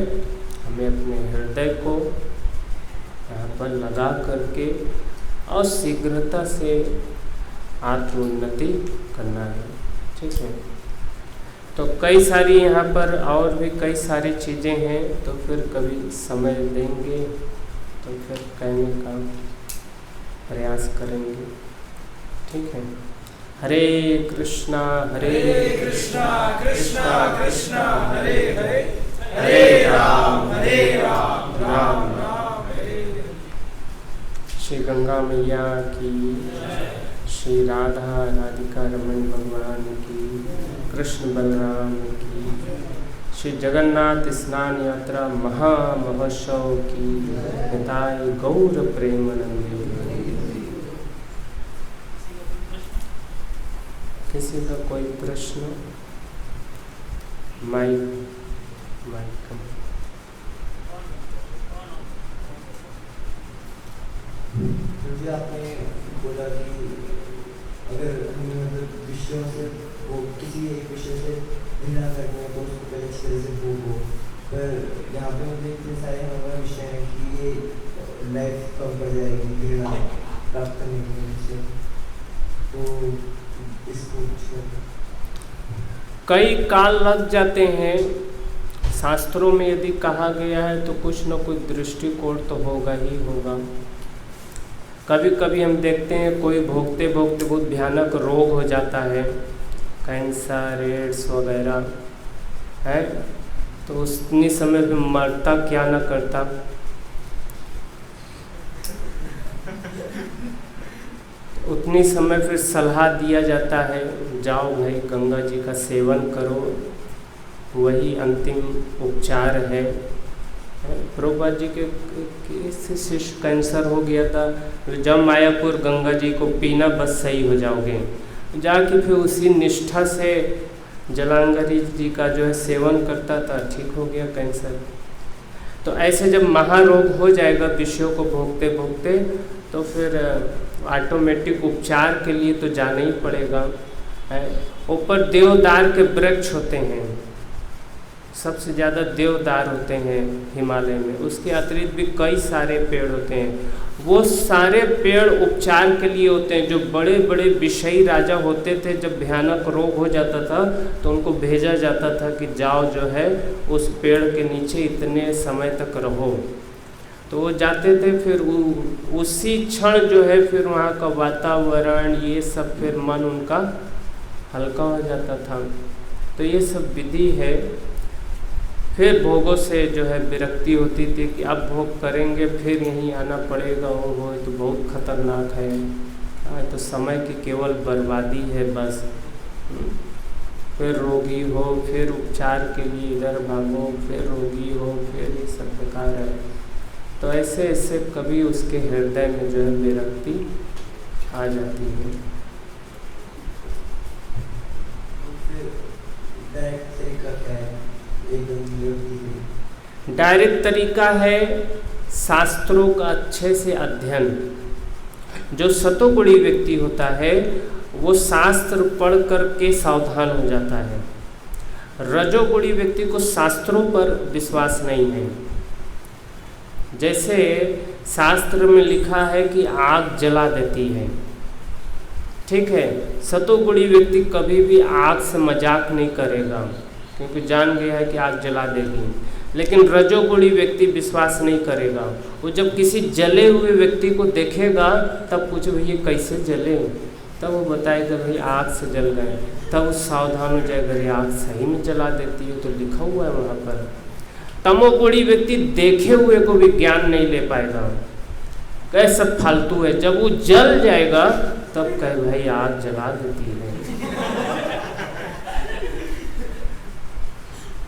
हमें अपने हृदय को यहाँ पर लगा करके और शीघ्रता से आत्मोन्नति करना है। ठीक है, तो कई सारी यहाँ पर और भी कई सारी चीज़ें हैं, तो फिर कभी समय देंगे तो फिर कहने का प्रयास करेंगे। ठीक है। हरे कृष्णा कृष्णा कृष्णा हरे हरे, हरे राम राम राम हरे। श्री गंगा मैया की, श्री राधा राधिका रमन भगवान की, कृष्ण बलराम की, श्री जगन्नाथ स्नान यात्रा महामहोत्सव की निताय गौर प्रेमानंदे। किसी का कोई प्रश्न? माइक क्योंकि आपने बोला कि अगर हमें विषयों से वो किसी एक विषय से घृणा करने तो उसको पहले अच्छी तरह से भोग हो, पर यहाँ पे मुझे इतने सारे हमारे विषय हैं कि ये लाइफ कम पड़ जाएगी घृणा प्राप्त करने के विषय, तो इसको कई काल लग जाते हैं। शास्त्रों में यदि कहा गया है तो कुछ न कुछ दृष्टिकोण तो होगा ही होगा। कभी कभी हम देखते हैं कोई भोगते भोगते बहुत भयानक रोग हो जाता है, कैंसर, एड्स वगैरह है, तो उतनी समय में मरता क्या न करता। उतनी समय फिर सलाह दिया जाता है, जाओ भाई गंगा जी का सेवन करो, वही अंतिम उपचार है। प्रभुपाद जी के शिष्य कैंसर हो गया था, जब मायापुर गंगा जी को पीना बस सही हो जाओगे, जाके फिर उसी निष्ठा से जलांगरी जी का जो है सेवन करता था, ठीक हो गया कैंसर। तो ऐसे जब महारोग हो जाएगा विषयों को भोगते भोगते, तो फिर ऑटोमेटिक उपचार के लिए तो जाना ही पड़ेगा। है। ऊपर देवदार के वृक्ष होते हैं, सबसे ज़्यादा देवदार होते हैं हिमालय में। उसके अतिरिक्त भी कई सारे पेड़ होते हैं। वो सारे पेड़ उपचार के लिए होते हैं। जो बड़े बड़े विषयी राजा होते थे, जब भयानक रोग हो जाता था तो उनको भेजा जाता था कि जाओ जो है उस पेड़ के नीचे इतने समय तक रहो। तो वो जाते थे, फिर उसी क्षण जो है फिर वहाँ का वातावरण ये सब फिर मन उनका हल्का हो जाता था। तो ये सब विधि है। फिर भोगों से जो है विरक्ति होती थी कि अब भोग करेंगे फिर यहीं आना पड़ेगा, वो तो बहुत खतरनाक है, तो समय की केवल बर्बादी है बस। फिर रोगी हो, फिर उपचार के लिए इधर भागो, फिर रोगी हो, फिर ये सब बेकार है। तो ऐसे ऐसे कभी उसके हृदय में जो है विरक्ति आ जाती है। डायरेक्ट तरीका है शास्त्रों का अच्छे से अध्ययन। जो सतोगुणी व्यक्ति होता है वो शास्त्र पढ़ कर के सावधान हो जाता है। रजोगुणी व्यक्ति को शास्त्रों पर विश्वास नहीं है। जैसे शास्त्र में लिखा है कि आग जला देती है, ठीक है, सतोगुणी व्यक्ति कभी भी आग से मजाक नहीं करेगा क्योंकि जान गया है कि आग जला देगी। लेकिन रजोगुणी व्यक्ति विश्वास नहीं करेगा। वो जब किसी जले हुए व्यक्ति को देखेगा तब पूछे भैया कैसे जले, तब वो बताएगा भाई आग से जल गए। तब वो सावधान हो जाएगा, अरे आग सही में जला देती है, तो लिखा हुआ है वहाँ पर। तमोगुणी व्यक्ति देखे हुए को भी ज्ञान नहीं ले पाएगा, कहे सब फालतू है। जब वो जल जाएगा तब कहे भाई आग जला देती है।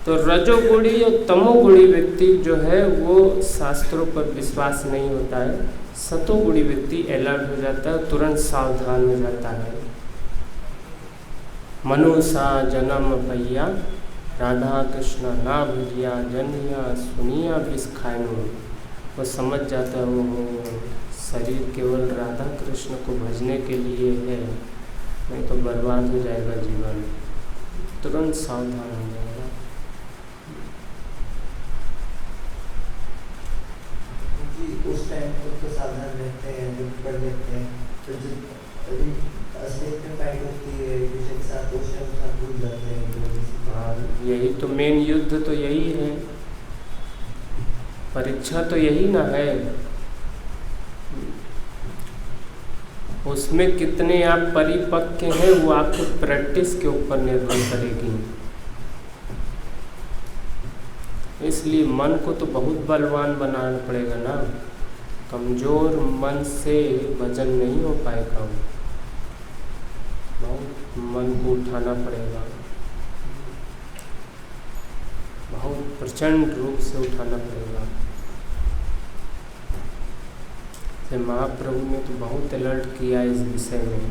तो रजोगुणी और तमोगुणी व्यक्ति जो है वो शास्त्रों पर विश्वास नहीं होता है। सतोगुणी व्यक्ति अलर्ट हो जाता है, तुरंत सावधान हो जाता है। मनुषा जन्म पैया राधा कृष्ण ना भजिया जनिया सुनिया विष खाएनु। वो समझ जाता है वो शरीर केवल राधा कृष्ण को भजने के लिए है, नहीं तो बर्बाद हो जाएगा जीवन। तुरंत सावधान हो जाएगा। उस टाइम तो सावधान रहते हैं, जब पढ़ लेते हैं, तो जब असलियत में फाइट होती है किसी के साथ उस टाइम साथ भूल जाते हैं। हाँ, यही तो मेन युद्ध तो यही है, परीक्षा तो यही ना है। उसमें कितने आप परिपक्व हैं वो आपके प्रैक्टिस के ऊपर निर्भर करेगी। इसलिए मन को तो बहुत बलवान बनाना पड़ेगा ना। कमज़ोर मन से भजन नहीं हो पाएगा, बहुत मन को उठाना पड़ेगा, बहुत प्रचंड रूप से उठाना पड़ेगा। से महाप्रभु ने तो बहुत अलर्ट किया इस विषय में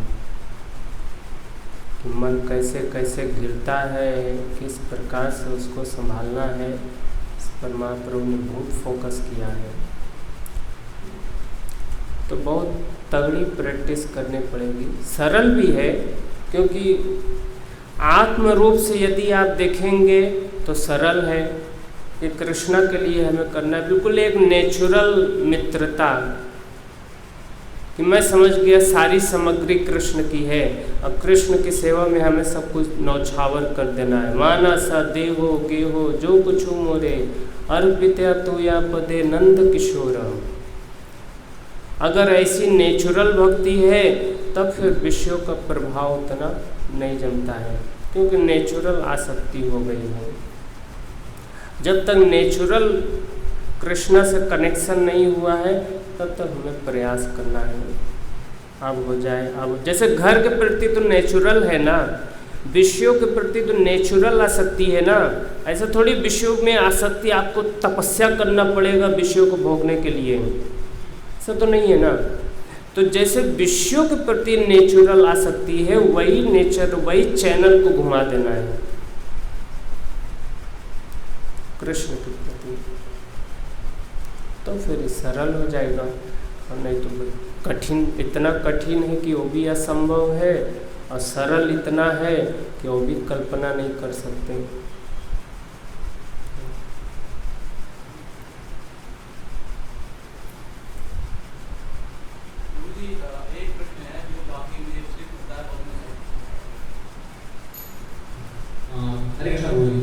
कि मन कैसे कैसे गिरता है, किस प्रकार से उसको संभालना है, इस पर महाप्रभु ने बहुत फोकस किया है। तो बहुत तगड़ी प्रैक्टिस करनी पड़ेगी। सरल भी है क्योंकि आत्म रूप से यदि आप देखेंगे तो सरल है कि कृष्णा के लिए हमें करना है। बिल्कुल एक नेचुरल मित्रता कि मैं समझ गया सारी सामग्री कृष्ण की है और कृष्ण की सेवा में हमें सब कुछ नौछावर कर देना है। माना सा देहो गेहो जो कुछ मोरे अर्पित्या तो या पदे नंद किशोर। अगर ऐसी नेचुरल भक्ति है तब फिर विषयों का प्रभाव उतना नहीं जमता है क्योंकि नेचुरल आसक्ति हो गई है। जब तक नेचुरल कृष्ण से कनेक्शन नहीं हुआ है तब तक हमें प्रयास करना है अब हो जाए। अब जैसे घर के प्रति तो नेचुरल है ना, विषयों के प्रति तो नेचुरल आसक्ति है ना। ऐसा थोड़ी विषयों में आसक्ति आपको तपस्या करना पड़ेगा विषयों को भोगने के लिए, ऐसा तो नहीं है ना। तो जैसे विषयों के प्रति नेचुरल आसक्ति है वही नेचर वही चैनल को घुमा देना है कृष्ण के प्रति, तो फिर सरल हो जाएगा। और नहीं तो कठिन, इतना कठिन है कि वो भी असंभव है और सरल इतना है कि वो भी कल्पना नहीं कर सकते। एक प्रश्न है जो काफी मुझे उससे पूछता है हरे कृष्ण प्रभु जी।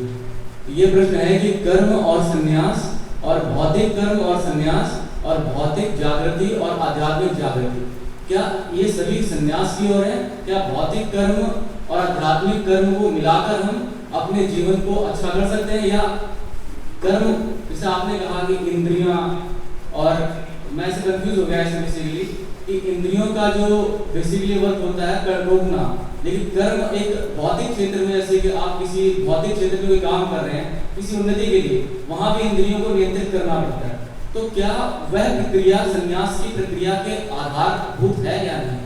ये प्रश्न है कि कर्म और संन्यास और भौतिक कर्म और संन्यास और भौतिक जागृति और आध्यात्मिक जागृति, क्या ये सभी संन्यास की ओर है? क्या भौतिक कर्म और आध्यात्मिक कर्म को मिलाकर हम अपने जीवन को अच्छा कर सकते हैं, या कर्म जैसे आपने कहा कि इंद्रियां, और मैं इसे कंफ्यूज हो गया इसमें बेसिकली कि इंद्रियों का जो बेसिकली वर्क होता है कर रोकना, लेकिन कर्म एक भौतिक क्षेत्र में, जैसे कि आप किसी भौतिक क्षेत्र में कोई काम कर रहे हैं किसी उन्नति के लिए, वहां भी इंद्रियों को नियंत्रित करना पड़ता है। तो क्या वह प्रक्रिया संन्यास की प्रक्रिया के आधारभूत है या नहीं?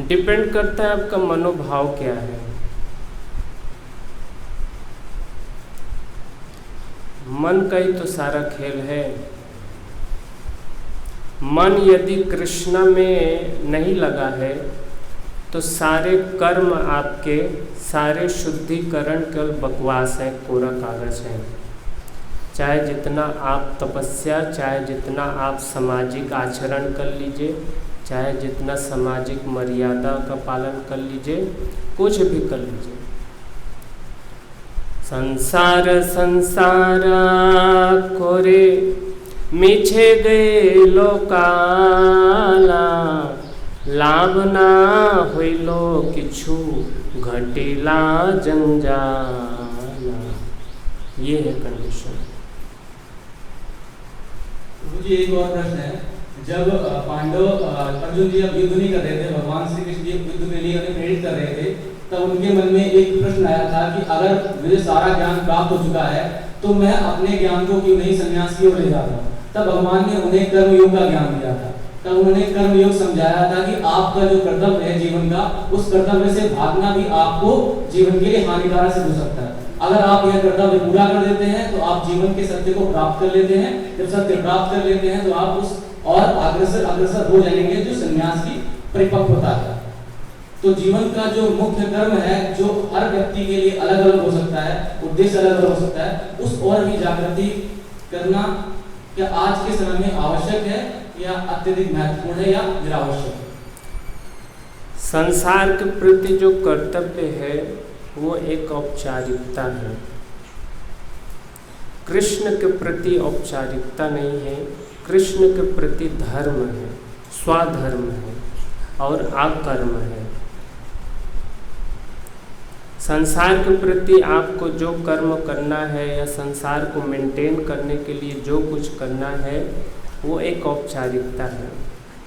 डिपेंड करता है आपका मनोभाव क्या है। मन का ही तो सारा खेल है। मन यदि कृष्ण में नहीं लगा है तो सारे कर्म आपके, सारे शुद्धिकरण केवल बकवास है, कोरा कागज है। चाहे जितना आप तपस्या, चाहे जितना आप सामाजिक आचरण कर लीजिए, चाहे जितना सामाजिक मर्यादा का पालन कर लीजिए, कुछ भी कर लीजिए, संसार संसार कोरे मिछे गए लोकाला, लाभ ना होइलो किछु घटिला जंजाला। ये है कंडीशन। मुझे एक और प्रश्न है, जब पांडव अर्जुन जी अब युद्ध नहीं कर रहे थे, भगवान श्री कृष्ण जी युद्ध के लिए उन्हें प्रेरित कर रहे थे, तब उनके मन में एक प्रश्न आया था कि अगर मुझे सारा ज्ञान प्राप्त हो चुका है तो मैं अपने ज्ञान को क्यों नहीं संन्यास की ओर ले जाता हूँ। तब भगवान ने उन्हें कर्मयोग का ज्ञान दिया था। तब उन्होंने कर्मयोग समझाया था कि आपका जो कर्तव्य है जीवन का, उस कर्तव्य से भागना भी आपको जीवन के लिए हानिकारक सिद्ध हो सकता है। अगर आप यह कर्तव्य पूरा कर देते हैं तो आप जीवन के सत्य को प्राप्त कर लेते हैं। जब सत्य प्राप्त कर लेते हैं तो आप उस और अग्रसर हो जाएंगे जो संन्यास की परिपक्वता है। तो जीवन का जो मुख्य कर्म है, जो हर व्यक्ति के लिए अलग अलग हो सकता है, उद्देश्य अलग अलग हो सकता है, उस और भी जागृति करना क्या आज के समय में आवश्यक है या अत्यधिक महत्वपूर्ण है या निरावश्यक? संसार के प्रति जो कर्तव्य है वो एक औपचारिकता है। कृष्ण के प्रति औपचारिकता नहीं है, कृष्ण के प्रति धर्म है, स्वधर्म है और अकर्म है। संसार के प्रति आपको जो कर्म करना है या संसार को मेंटेन करने के लिए जो कुछ करना है वो एक औपचारिकता है।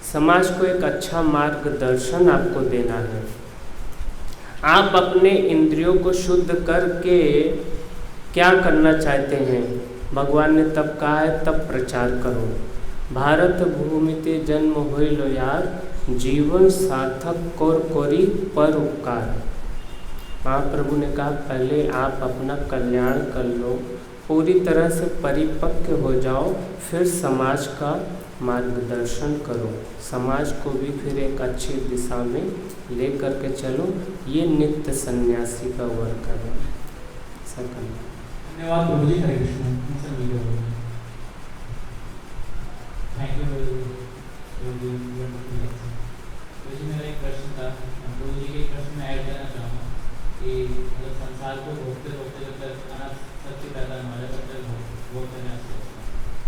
समाज को एक अच्छा मार्गदर्शन आपको देना है। आप अपने इंद्रियों को शुद्ध करके क्या करना चाहते हैं, भगवान ने तब कहा है तब प्रचार करो। भारत भूमि ते जन्म होइलो यार, जीवन सार्थक कोर कोरी पर उपकार। महाप्रभु ने कहा पहले आप अपना कल्याण कर लो, पूरी तरह से परिपक्व हो जाओ, फिर समाज का मार्गदर्शन करो, समाज को भी फिर एक अच्छी दिशा में ले करके चलो। ये नित्य सन्यासी का वर्क है। धन्यवाद प्रभु जी। हरे कृष्ण। Thank you. मेरा एक प्रश्न था, प्रभु जी के प्रश्न में ऐड करना चाहूँगा कि मतलब संसार को भोगते भोगते जब तक अनाथ सत्य पैदा न हो जाए तब तक भोग करना चाहिए।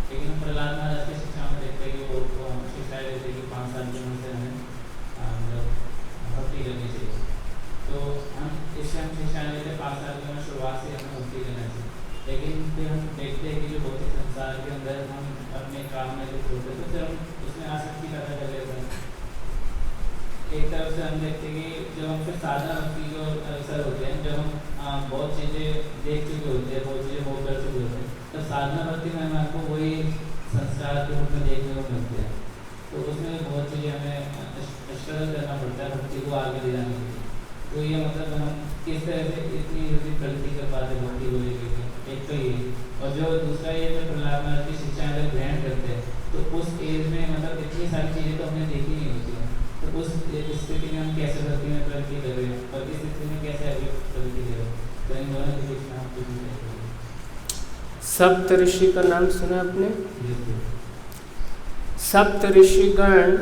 लेकिन हम प्रहलाद महाराज की शिक्षा में देखते हैं कि वो हम शिक्षाएँ देते हैं कि 5 साल की उम्र से हमें मतलब भक्ति करनी चाहिए। तो हम इससे हम शिक्षाएँ लेते हैं 5 साल की उम्र शुरुआत से हमें भक्ति करना चाहिए। लेकिन फिर हम देखते हैं कि जो भौतिक संसार के अंदर हम अपने काम में जो छोड़ते तो फिर हम उसमें आसक्ति पैदा कर लेते हैं। एक तरफ से हम देखते हैं कि जब हम फिर साधना भक्ति जो अवसर होते हैं, जब हम बहुत चीज़ें देख चुके होते हैं, बहुत चीज़ें वो कर चुके होते हैं, तब साधना भक्ति में हमें आपको वही संस्कार के रूप में देखने को मिलते हैं। तो उसमें बहुत चीज़ें हमें स्ट्रगल करना पड़ता है भक्ति को आगे ले जाने के लिए। तो ये मतलब हम किस तरह से इतनी जल्दी प्रगति कर पाते भक्ति को लेकर, एक तो ये। और जो दूसरा ये जो प्रहलाद महाराज की शिक्षाएं जब ग्रहण करते हैं तो उस एज में मतलब इतनी सारी चीज़ें तो हमने देखी नहीं होती है। तो उस इस स्थिति में हम कैसे भक्ति में प्रगति कर रहे हैं और इस स्थिति में कैसे आगे प्रगति कर रहे हैं, तो इन दोनों के बीच में आप कुछ नहीं करेंगे। सप्त ऋषि का नाम सुना आपने? सप्त ऋषिगण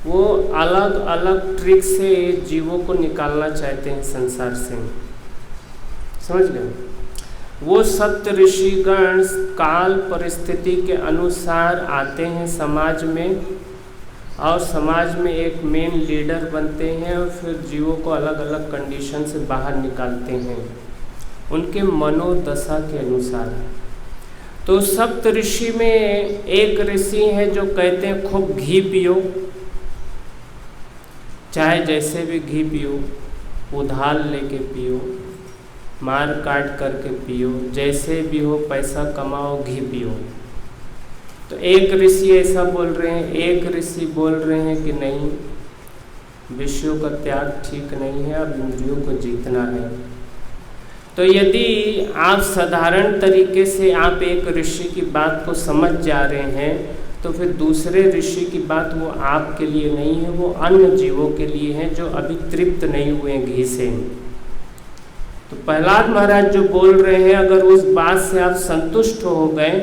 वो अलग अलग ट्रिक से जीवों को निकालना चाहते हैं संसार से, समझ गए? वो सप्त ऋषिगण काल परिस्थिति के अनुसार आते हैं समाज में और समाज में एक मेन लीडर बनते हैं और फिर जीवों को अलग अलग कंडीशन से बाहर निकालते हैं उनके मनोदशा के अनुसार। तो सप्त ऋषि में एक ऋषि है जो कहते हैं खूब घी पियो, चाहे जैसे भी घी पियो, उधार लेके पियो, मार काट करके पियो, जैसे भी हो पैसा कमाओ, घी पियो। तो एक ऋषि ऐसा बोल रहे हैं, एक ऋषि बोल रहे हैं कि नहीं, विषयों का त्याग ठीक नहीं है, अब इंद्रियों को जीतना है। तो यदि आप साधारण तरीके से आप एक ऋषि की बात को समझ जा रहे हैं तो फिर दूसरे ऋषि की बात वो आपके लिए नहीं है, वो अन्य जीवों के लिए है जो अभी तृप्त नहीं हुए घी से। तो प्रहलाद महाराज जो बोल रहे हैं, अगर उस बात से आप संतुष्ट हो गए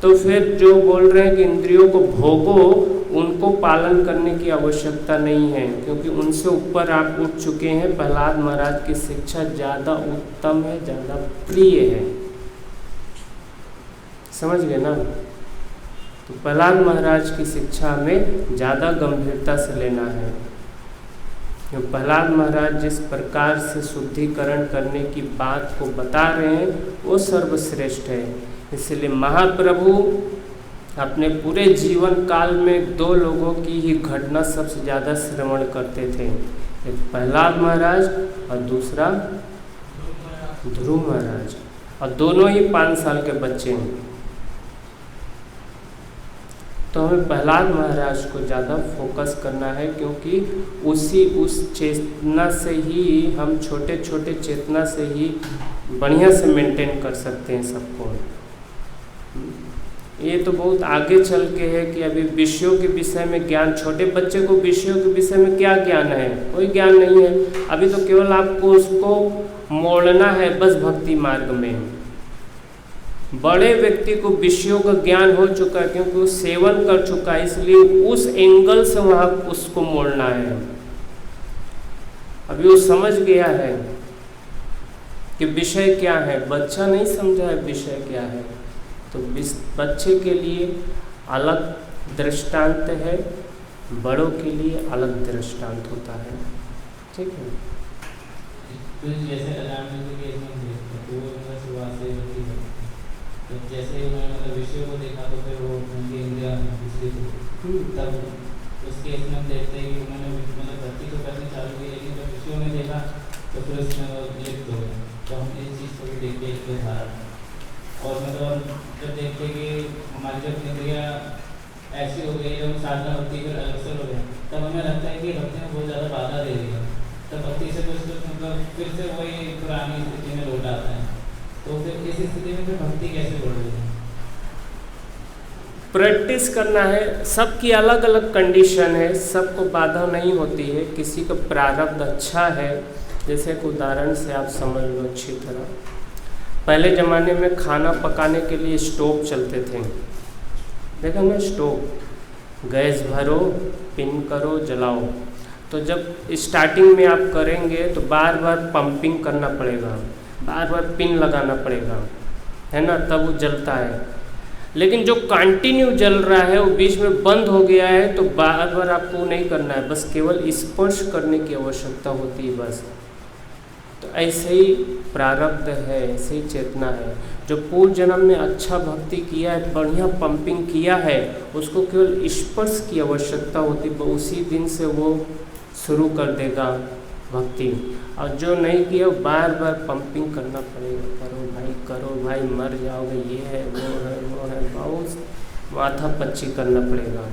तो फिर जो बोल रहे हैं कि इंद्रियों को भोगो, उनको पालन करने की आवश्यकता नहीं है, क्योंकि उनसे ऊपर आप उठ चुके हैं। प्रहलाद महाराज की शिक्षा ज़्यादा उत्तम है, ज़्यादा प्रिय है, समझ गए ना? तो प्रहलाद महाराज की शिक्षा में ज़्यादा गंभीरता से लेना है। प्रहलाद महाराज जिस प्रकार से शुद्धिकरण करने की बात को बता रहे हैं वो सर्वश्रेष्ठ है। इसलिए महाप्रभु अपने पूरे जीवन काल में दो लोगों की ही घटना सबसे ज़्यादा श्रवण करते थे, एक प्रहलाद महाराज और दूसरा ध्रुव महाराज, और दोनों ही 5 साल के बच्चे हैं। तो हमें प्रहलाद महाराज को ज़्यादा फोकस करना है, क्योंकि उस चेतना से ही हम छोटे छोटे चेतना से ही बढ़िया से मेंटेन कर सकते हैं सबको। ये तो बहुत आगे चल के है कि अभी विषयों के विषय में ज्ञान, छोटे बच्चे को विषयों के विषय में क्या ज्ञान है? कोई ज्ञान नहीं है। अभी तो केवल आपको उसको मोड़ना है बस भक्ति मार्ग में। बड़े व्यक्ति को विषयों का ज्ञान हो चुका है, क्योंकि वो सेवन कर चुका है, इसलिए उस एंगल से वहाँ उसको मोड़ना है। अभी वो समझ गया है कि विषय क्या है, बच्चा नहीं समझा है विषय क्या है। तो बच्चे के लिए अलग दृष्टांत है, बड़ों के लिए अलग दृष्टांत होता है, ठीक है? तो जैसे तो जैसे उन्होंने मतलब विषयों को देखा तो फिर वो उनकी इंद्रियां विचलित हुई, तब उस केस में हम देखते हैं कि उन्होंने मतलब भक्ति तो करनी चालू की, लेकिन जब विषयों में देखा तो फिर उसमें वो लिप्त हो गए। तो हम इस चीज़ को भी देखते हैं एक धारा, और मतलब जब देखते कि हमारी जब इंद्रियां ऐसी हो गई, जब साधना भक्ति पर अवसर हो गया, तब हमें लगता है कि भक्ति में बहुत ज़्यादा बाधा दे रही है। तब भक्ति से कुछ मतलब फिर से वही पुरानी स्थिति में लौट आता है। तो फिर इस स्थिति में फिर भक्ति कैसे बढ़ रही है? प्रैक्टिस करना है। सबकी अलग अलग कंडीशन है, सबको बाधा नहीं होती है। किसी का प्रारब्ध अच्छा है, जैसे एक उदाहरण से आप समझ लो अच्छी तरह। पहले ज़माने में खाना पकाने के लिए स्टोव चलते थे, देखा ना? स्टोव, गैस भरो, पिन करो, जलाओ। तो जब स्टार्टिंग में आप करेंगे तो बार बार पंपिंग करना पड़ेगा, बार बार पिन लगाना पड़ेगा, है ना? तब वो जलता है। लेकिन जो कंटिन्यू जल रहा है वो बीच में बंद हो गया है, तो बार बार आपको नहीं करना है, बस केवल स्पर्श करने की आवश्यकता होती है बस। तो ऐसे ही प्रारब्ध है, ऐसे ही चेतना है। जो पूर्व जन्म में अच्छा भक्ति किया है, बढ़िया पंपिंग किया है, उसको केवल स्पर्श की आवश्यकता होती है, उसी दिन से वो शुरू कर देगा भक्ति। और जो नहीं किया बार बार पंपिंग करना पड़ेगा, करो भाई मर जाओगे, ये है वो है, बहुत माथा पच्ची करना पड़ेगा।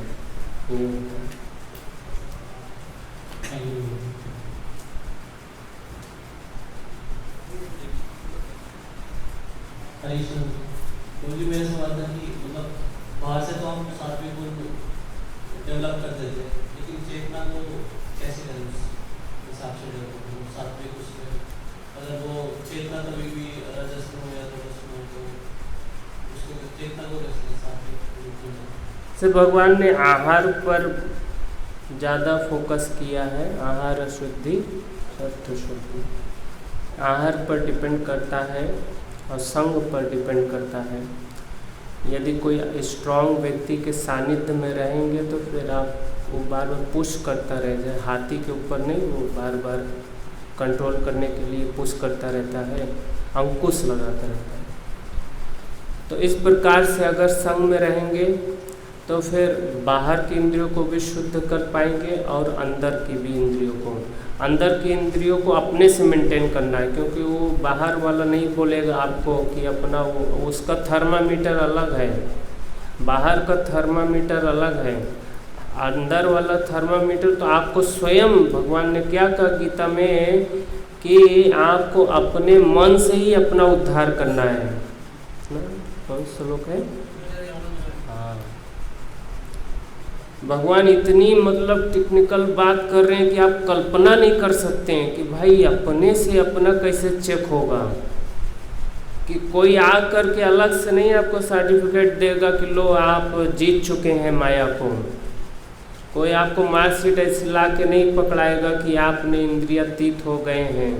तो मेरा सवाल था कि मतलब बाहर से तो हम सात्विक डेवलप कर देते हैं, लेकिन चेतना को कैसे करें उस हिसाब से डेवलप सात्विक उसमें, अगर वो चेतना कभी भी रजस में हो या तमस में हो तो उसको चेतना को कैसे सात्विक से भगवान ने आहार पर ज़्यादा फोकस किया है। आहार शुद्धि सत्व शुद्धि आहार पर डिपेंड करता है और संग पर डिपेंड करता है। यदि कोई स्ट्रांग व्यक्ति के सानिध्य में रहेंगे तो फिर आप वो बार बार पुश करता रह जाए, हाथी के ऊपर नहीं, वो बार बार कंट्रोल करने के लिए पुश करता रहता है, अंकुश लगाता रहता है। तो इस प्रकार से अगर संग में रहेंगे तो फिर बाहर की इंद्रियों को भी शुद्ध कर पाएंगे और अंदर की भी इंद्रियों को। अंदर की इंद्रियों को अपने से मेंटेन करना है, क्योंकि वो बाहर वाला नहीं बोलेगा आपको कि अपना वो, उसका थर्मामीटर अलग है, बाहर का थर्मामीटर अलग है, अंदर वाला थर्मामीटर तो आपको स्वयं, भगवान ने क्या कहा गीता में कि आपको अपने मन से ही अपना उद्धार करना है ना। कौन श्लोक है? हाँ, भगवान इतनी मतलब टेक्निकल बात कर रहे हैं कि आप कल्पना नहीं कर सकते हैं कि भाई अपने से अपना कैसे चेक होगा। कि कोई आ कर के अलग से नहीं आपको सर्टिफिकेट देगा कि लो आप जीत चुके हैं माया को। कोई आपको मार्कशीट ऐसे ला के नहीं पकड़ाएगा कि आपने इंद्रियातीत हो गए हैं।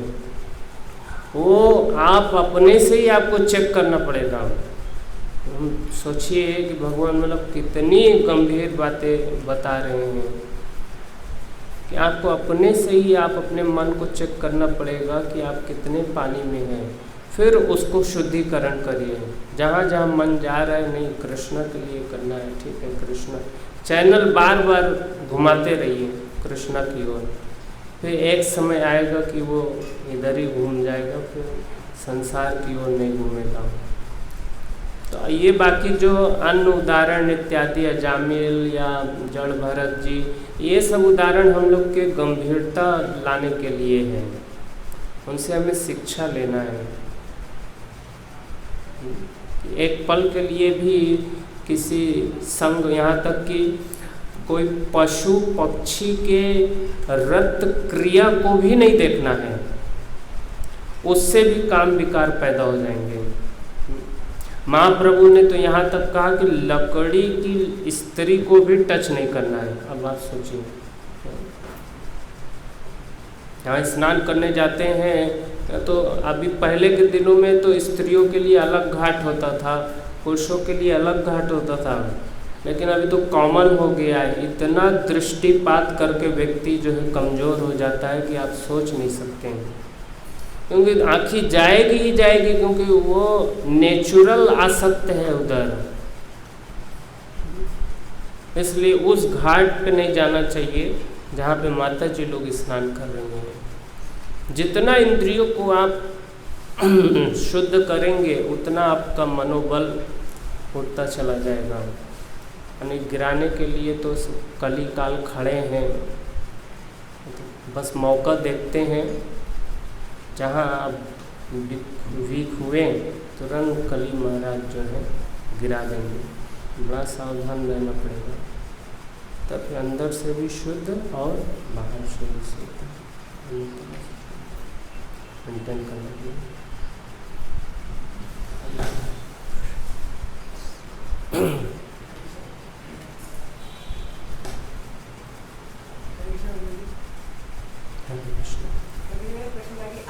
वो आप अपने से ही आपको चेक करना पड़ेगा। सोचिए कि भगवान मतलब कितनी गंभीर बातें बता रहे हैं कि आपको अपने से ही आप अपने मन को चेक करना पड़ेगा कि आप कितने पानी में हैं। फिर उसको शुद्धिकरण करिए। जहाँ जहाँ मन जा रहा है, नहीं कृष्ण के लिए करना है, ठीक है, कृष्ण चैनल बार बार घुमाते रहिए कृष्णा की ओर। फिर एक समय आएगा कि वो इधर ही घूम जाएगा, फिर संसार की ओर नहीं घूमेगा। तो ये बाकी जो अन्य उदाहरण इत्यादि अजामिल या जड़ भरत जी, ये सब उदाहरण हम लोग के गंभीरता लाने के लिए हैं, उनसे हमें शिक्षा लेना है। एक पल के लिए भी किसी संग, यहाँ तक कि कोई पशु पक्षी के रक्त क्रिया को भी नहीं देखना है, उससे भी काम विकार पैदा हो जाएंगे। महाप्रभु ने तो यहाँ तक कहा कि लकड़ी की स्त्री को भी टच नहीं करना है। अब आप सोचिए, यहाँ स्नान करने जाते हैं तो अभी पहले के दिनों में तो स्त्रियों के लिए अलग घाट होता था, पुरुषों के लिए अलग घाट होता था, लेकिन अभी तो कॉमन हो गया है। इतना दृष्टिपात करके व्यक्ति जो है कमज़ोर हो जाता है कि आप सोच नहीं सकते हैं। क्योंकि आँखी जाएगी ही जाएगी, क्योंकि वो नेचुरल आसक्त है उधर। इसलिए उस घाट पे नहीं जाना चाहिए जहाँ पे माता जी लोग स्नान कर रही हैं। जितना इंद्रियों को आप शुद्ध करेंगे उतना आपका मनोबल उठता चला जाएगा। यानी गिराने के लिए तो कली काल खड़े हैं, बस मौका देखते हैं। जहाँ आप वीक हुए तुरंत कली महाराज जो है गिरा देंगे। बड़ा सावधान रहना पड़ेगा, तब फिर अंदर से भी शुद्ध और बाहर से भी शुद्ध मेंटेन करना चाहिए।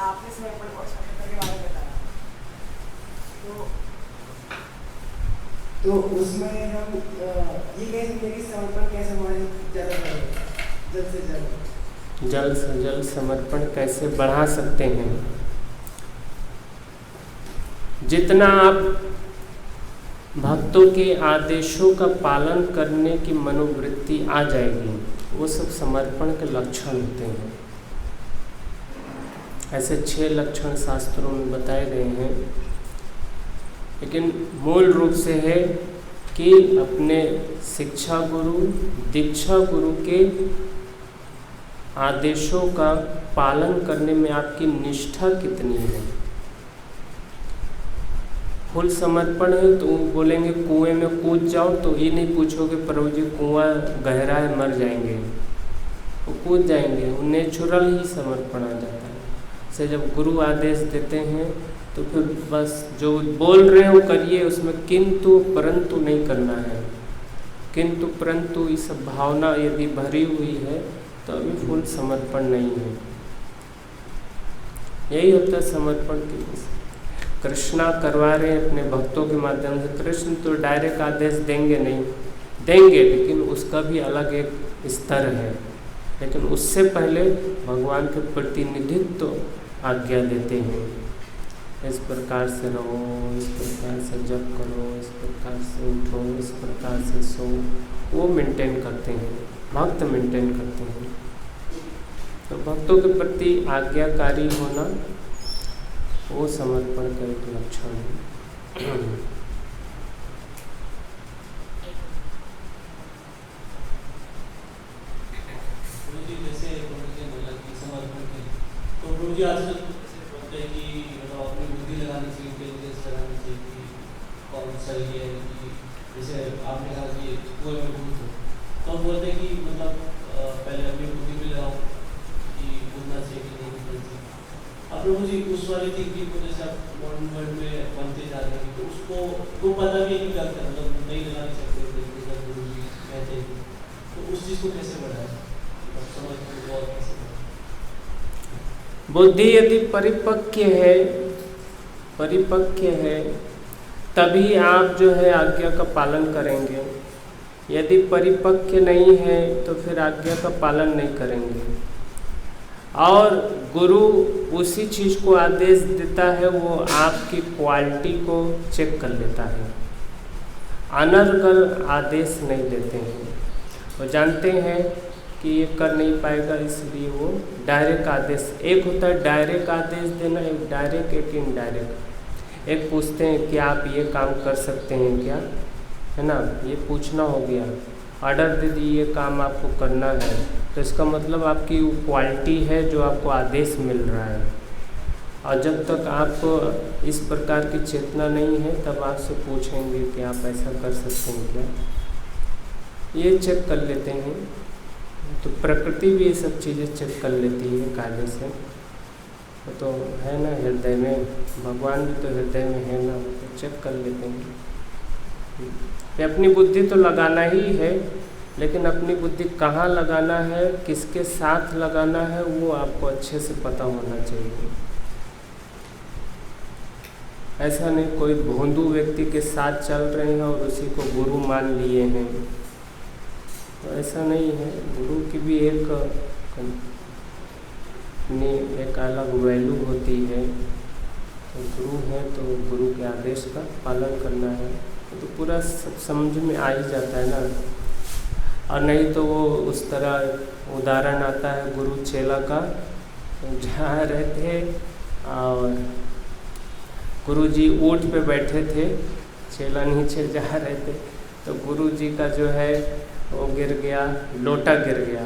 आपने समर्पण और समर्पण के बारे में बताया, तो उसमें हम ये कह सकते हैं कि समर्पण कैसे हमारे ज़्यादा जल्द से जल्द समर्पण कैसे बढ़ा सकते हैं। जितना आप भक्तों के आदेशों का पालन करने की मनोवृत्ति आ जाएगी, वो सब समर्पण के लक्षण होते हैं। ऐसे 6 लक्षण शास्त्रों में बताए गए हैं, लेकिन मूल रूप से है कि अपने शिक्षा गुरु, दीक्षा गुरु के आदेशों का पालन करने में आपकी निष्ठा कितनी है। फुल समर्पण है तो वो बोलेंगे कुएं में कूद जाओ, तो ये नहीं पूछोगे प्रभु जी कुआं गहरा है मर जाएंगे, वो कूद जाएंगे, वो नेचुरल ही समर्पण आ जाता है। से जब गुरु आदेश देते हैं तो फिर बस जो बोल रहे हैं वो करिए, उसमें किंतु परंतु नहीं करना है। किंतु परंतु ये सब भावना यदि भरी हुई है तो अभी फुल समर्पण नहीं है। यही होता है समर्पण की। कृष्णा करवा रहे हैं अपने भक्तों के माध्यम से। कृष्ण तो डायरेक्ट आदेश देंगे नहीं, देंगे लेकिन उसका भी अलग एक स्तर है। लेकिन उससे पहले भगवान के प्रतिनिधित्व आज्ञा देते हैं, इस प्रकार से रहो, इस प्रकार से जप करो, इस प्रकार से उठो, इस प्रकार से सो, वो मेंटेन करते हैं, भक्त मेंटेन करते हैं। तो भक्तों के प्रति आज्ञाकारी होना वो समर्पण का एक लक्षण है। जैसे समर्पण की तो प्रभु जी आजकल बोलते हैं कि मतलब अपनी बुद्धि लगानी चाहिए, इंटेलिजेंस लगानी चाहिए कि कौन सही है। कि जैसे आपने कहा कि कुएं में कूद हो, तो बोलते हैं कि मतलब पहले अपनी बुद्धि भी लगाओ कि कूदना चाहिए कि नहीं कूदना चाहिए। अब प्रभु जी उस वाली थिंकिंग को जैसे आप मॉडर्न वर्ल्ड में बनते जा रहे हैं तो उसको वो पता भी नहीं करते, मतलब नहीं लगानी सकते गुरु जी कहते हैं, तो उस चीज़ को कैसे बढ़ाएं, समझ को और कैसे? बुद्धि यदि परिपक्व है तभी आप जो है आज्ञा का पालन करेंगे। यदि परिपक्व नहीं है तो फिर आज्ञा का पालन नहीं करेंगे। और गुरु उसी चीज़ को आदेश देता है, वो आपकी क्वालिटी को चेक कर लेता है, अनर्गल आदेश नहीं देते हैं। वो जानते हैं कि ये कर नहीं पाएगा, इसलिए वो डायरेक्ट आदेश, एक होता है डायरेक्ट आदेश देना, एक डायरेक्ट एक इनडायरेक्ट। एक पूछते हैं कि आप ये काम कर सकते हैं क्या, है ना, ये पूछना हो गया। ऑर्डर दे दी ये काम आपको करना है, तो इसका मतलब आपकी वो क्वालिटी है जो आपको आदेश मिल रहा है। और जब तक आपको इस प्रकार की चेतना नहीं है तब आपसे पूछेंगे कि आप ऐसा कर सकते हैं क्या, ये चेक कर लेते हैं। तो प्रकृति भी ये सब चीज़ें चेक कर लेती है कायदे से, तो है ना हृदय में, भगवान भी तो हृदय में है ना, तो चेक कर लेते हैं। अपनी बुद्धि तो लगाना ही है, लेकिन अपनी बुद्धि कहाँ लगाना है, किसके साथ लगाना है, वो आपको अच्छे से पता होना चाहिए। ऐसा नहीं कोई भोंदू व्यक्ति के साथ चल रहे हैं और उसी को गुरु मान लिए हैं, तो ऐसा नहीं है। गुरु की भी एक अलग वैल्यू होती है। तो गुरु है तो गुरु के आदेश का पालन करना है, तो पूरा सब समझ में आ ही जाता है ना। और नहीं तो वो उस तरह उदाहरण आता है गुरु चेला का, जा रहे थे और गुरुजी ऊंट पे बैठे थे, चेला नीचे जा रहे थे, तो गुरुजी का जो है वो गिर गया, लोटा गिर गया,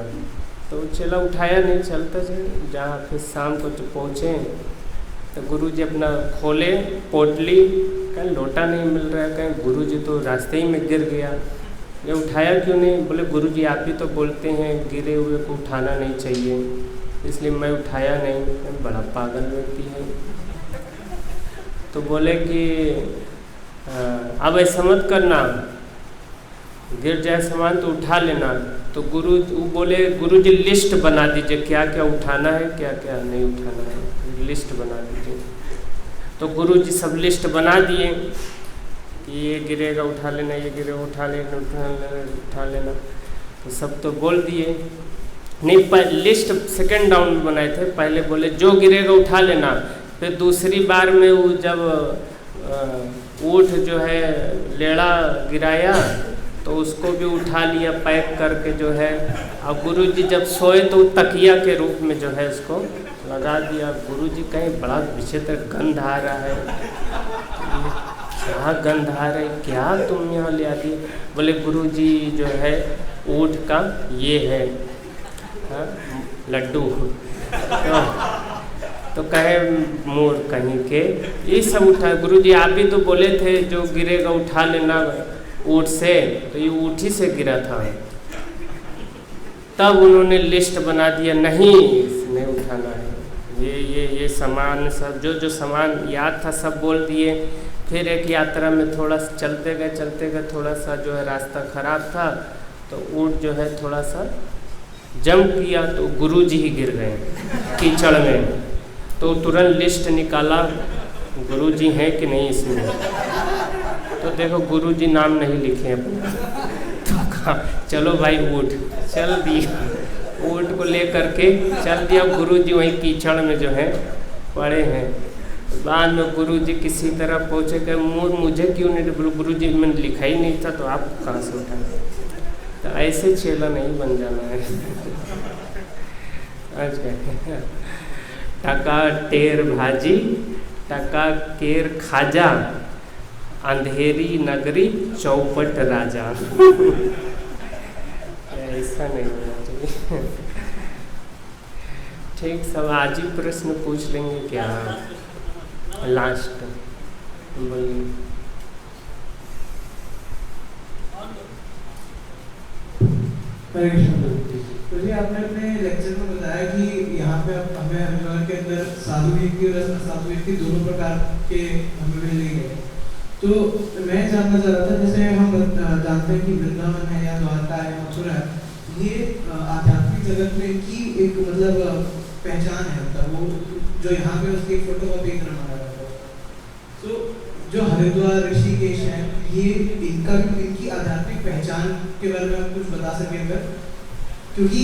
तो चेला उठाया नहीं, चलते थे। जहाँ फिर शाम को जो पहुँचे तो गुरुजी अपना खोले पोटली, कहीं लोटा नहीं मिल रहा है, कहीं गुरुजी तो रास्ते ही में गिर गया, ये उठाया क्यों नहीं? बोले गुरुजी आप ही तो बोलते हैं गिरे हुए को उठाना नहीं चाहिए, इसलिए मैं उठाया नहीं। बड़ा पागल व्यक्ति है। तो बोले कि अब ऐसा मत करना, गिर जाए सामान तो उठा लेना। तो वो बोले गुरुजी लिस्ट बना दीजिए, क्या क्या उठाना है क्या क्या नहीं उठाना है, लिस्ट बना दीजिए। तो गुरुजी सब लिस्ट बना दिए कि ये गिरेगा उठा लेना, ये गिरेगा उठा लेना, तो सब तो बोल दिए। नहीं, लिस्ट सेकंड राउंड में बनाए थे। पहले बोले जो गिरेगा उठा लेना, फिर दूसरी बार में वो जब ऊँट जो है लेड़ा गिराया तो उसको भी उठा लिया पैक करके जो है। और गुरुजी जब सोए तो तकिया के रूप में जो है उसको लगा दिया। गुरुजी कहीं बड़ा विचित्र गंध आ रहा है, क्या गंध आ रहा है, क्या तुम यहाँ ले आ दिए? बोले गुरुजी जो है ऊँट का ये है लड्डू। तो कहे मोर कहीं के ये सब उठा। गुरुजी आप भी तो बोले थे जो गिरेगा उठा लेना ऊँट से, तो ये ऊँट ही से गिरा था। तब उन्होंने लिस्ट बना दिया, नहीं नहीं उठाना है, ये सामान सब जो सामान याद था सब बोल दिए। फिर एक यात्रा में थोड़ा चलते गए थोड़ा सा जो है रास्ता खराब था, तो ऊँट जो है थोड़ा सा जंप किया तो गुरुजी ही गिर गए कीचड़ में। तो तुरंत लिस्ट निकाला, गुरुजी हैं कि नहीं इसमें, तो देखो गुरुजी नाम नहीं लिखे अपना। तो कहा चलो भाई ऊँट, चल दिया, ऊँट को ले करके चल दिया। गुरुजी वहीं कीचड़ में जो है पड़े हैं। बाद में गुरुजी किसी तरह पहुँचे गए, मुझे क्यों नहीं, गुरुजी मैंने लिखा ही नहीं था तो आप कहाँ से उठाए। तो ऐसे चेला नहीं बन जाना है। अच्छा, टका टेर भाजी टका केर खाजा, अंधेरी नगरी चौपट राजा। ऐसा नहीं होना चाहिए। ठीक, सब आज ही प्रश्न पूछ लेंगे क्या, लास्ट बोलिए। तो जी आपने अपने लेक्चर में बताया कि यहाँ पे हमें हरिद्वार के अंदर साधुवीर और असाधुवीर दोनों प्रकार के हमें मिल गए। तो मैं जानना चाह रहा था, जैसे हम जानते हैं कि वृंदावन है या द्वारका है, मथुरा है, ये आध्यात्मिक जगत में की एक मतलब पहचान है, मतलब वो जो यहाँ पे उसकी फोटो कॉपी करना हमारा। तो जो हरिद्वार ऋषिकेश है, ये इनकी आध्यात्मिक पहचान के बारे में आप कुछ बता सकें अगर, क्योंकि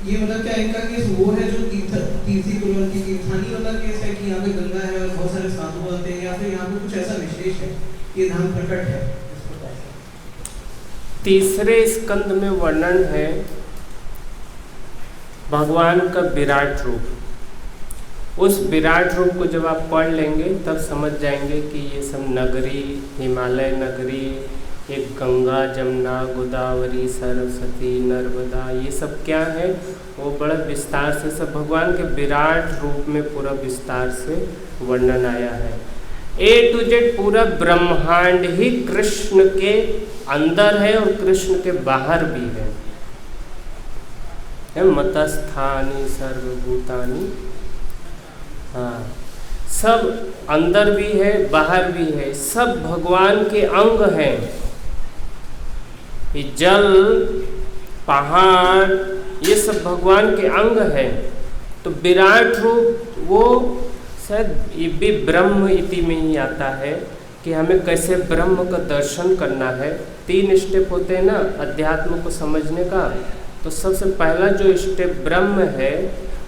ये मतलब क्या इनका केस वो है जो तीर्थी कुलवंती तीर्थानी वाला केस है कि यहाँ पे गंगा है और बहुत सारे साधु आते हैं, या फिर यहाँ पे कुछ ऐसा विशेष है, ये धाम प्रकट है? तीसरे स्कंद में वर्णन है भगवान का विराट रूप। उस विराट रूप को जब आप पढ़ लेंगे तब समझ जाएंगे कि ये सब नगरी, हिमालय नगरी, एक गंगा, जमुना, गोदावरी, सरस्वती, नर्मदा, ये सब क्या है, वो बड़ा विस्तार से सब भगवान के विराट रूप में पूरा विस्तार से वर्णन आया है। A to Z पूरा ब्रह्मांड ही कृष्ण के अंदर है और कृष्ण के बाहर भी है। मतस्थानी सर्वभूतानि, हाँ, सब अंदर भी है बाहर भी है, सब भगवान के अंग हैं। ये जल, पहाड़, ये सब भगवान के अंग है। तो विराट रूप वो शायद ये भी ब्रह्म इति में ही आता है कि हमें कैसे ब्रह्म का दर्शन करना है। 3 स्टेप होते हैं ना अध्यात्म को समझने का। तो सबसे पहला जो स्टेप ब्रह्म है,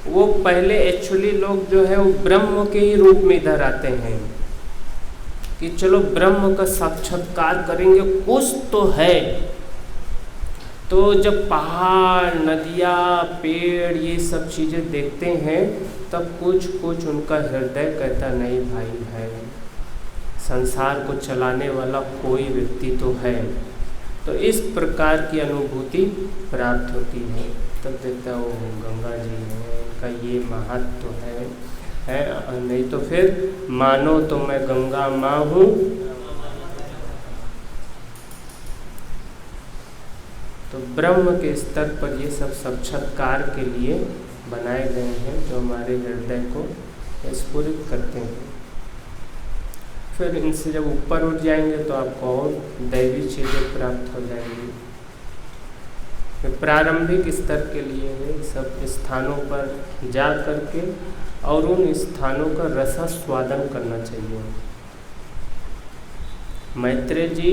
वो पहले एक्चुअली लोग जो है वो ब्रह्म के ही रूप में इधर आते हैं कि चलो ब्रह्म का साक्षात्कार करेंगे, कुछ तो है। तो जब पहाड़, नदियाँ, पेड़, ये सब चीज़ें देखते हैं तब कुछ उनका हृदय कहता नहीं भाई है, संसार को चलाने वाला कोई व्यक्ति तो है। तो इस प्रकार की अनुभूति प्राप्त होती है। तब देखता वो गंगा जी हैं का ये महत्व है, नहीं तो फिर मानो तो मैं गंगा माँ हूँ। तो ब्रह्म के स्तर पर ये सब साक्षात्कार के लिए बनाए गए हैं जो हमारे हृदय को स्फुरित करते हैं। फिर इनसे जब ऊपर उठ जाएंगे तो आपको और दैवी चीज़ें प्राप्त हो जाएंगी। प्रारंभिक स्तर के लिए है सब स्थानों पर जा करके और उन स्थानों का रसास्वादन करना चाहिए। मैत्रेय जी,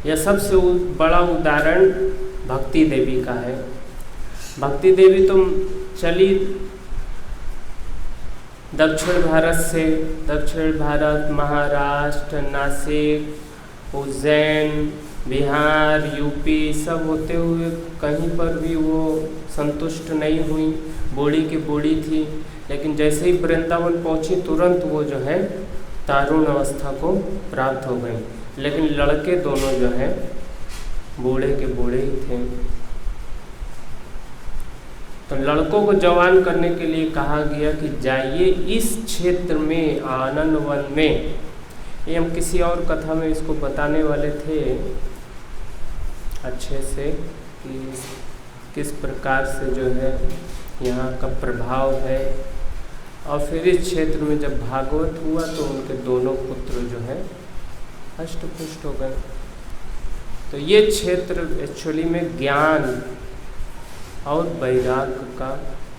यह सबसे बड़ा उदाहरण भक्ति देवी का है। भक्ति देवी तो चली दक्षिण भारत से, दक्षिण भारत, महाराष्ट्र, नासिक, उज्जैन, बिहार, यूपी सब होते हुए कहीं पर भी वो संतुष्ट नहीं हुई, बूढ़ी की बूढ़ी थी। लेकिन जैसे ही वृंदावन पहुंची तुरंत वो जो है तारुण अवस्था को प्राप्त हो गई। लेकिन लड़के दोनों जो हैं बूढ़े के बूढ़े ही थे। तो लड़कों को जवान करने के लिए कहा गया कि जाइए इस क्षेत्र में आनंद वन में। ये हम किसी और कथा में इसको बताने वाले थे अच्छे से कि किस प्रकार से जो है यहाँ का प्रभाव है। और फिर इस क्षेत्र में जब भागवत हुआ तो उनके दोनों पुत्र जो है हष्ट-पुष्ट हो गए। तो ये क्षेत्र एक्चुअली में ज्ञान और वैराग्य का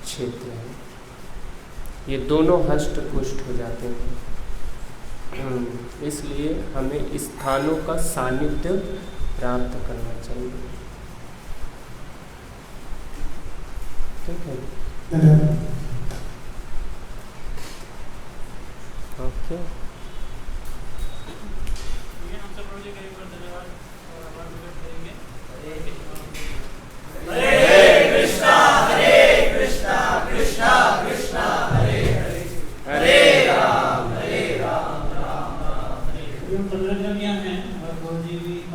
क्षेत्र है। ये दोनों हष्ट-पुष्ट हो जाते हैं। इसलिए हमें इस स्थानों का सानिध्य प्राप्त करना चाहिए। ठीक है, ओके। हम सब रोज एक बार धन्यवाद और आभार प्रकट करेंगे।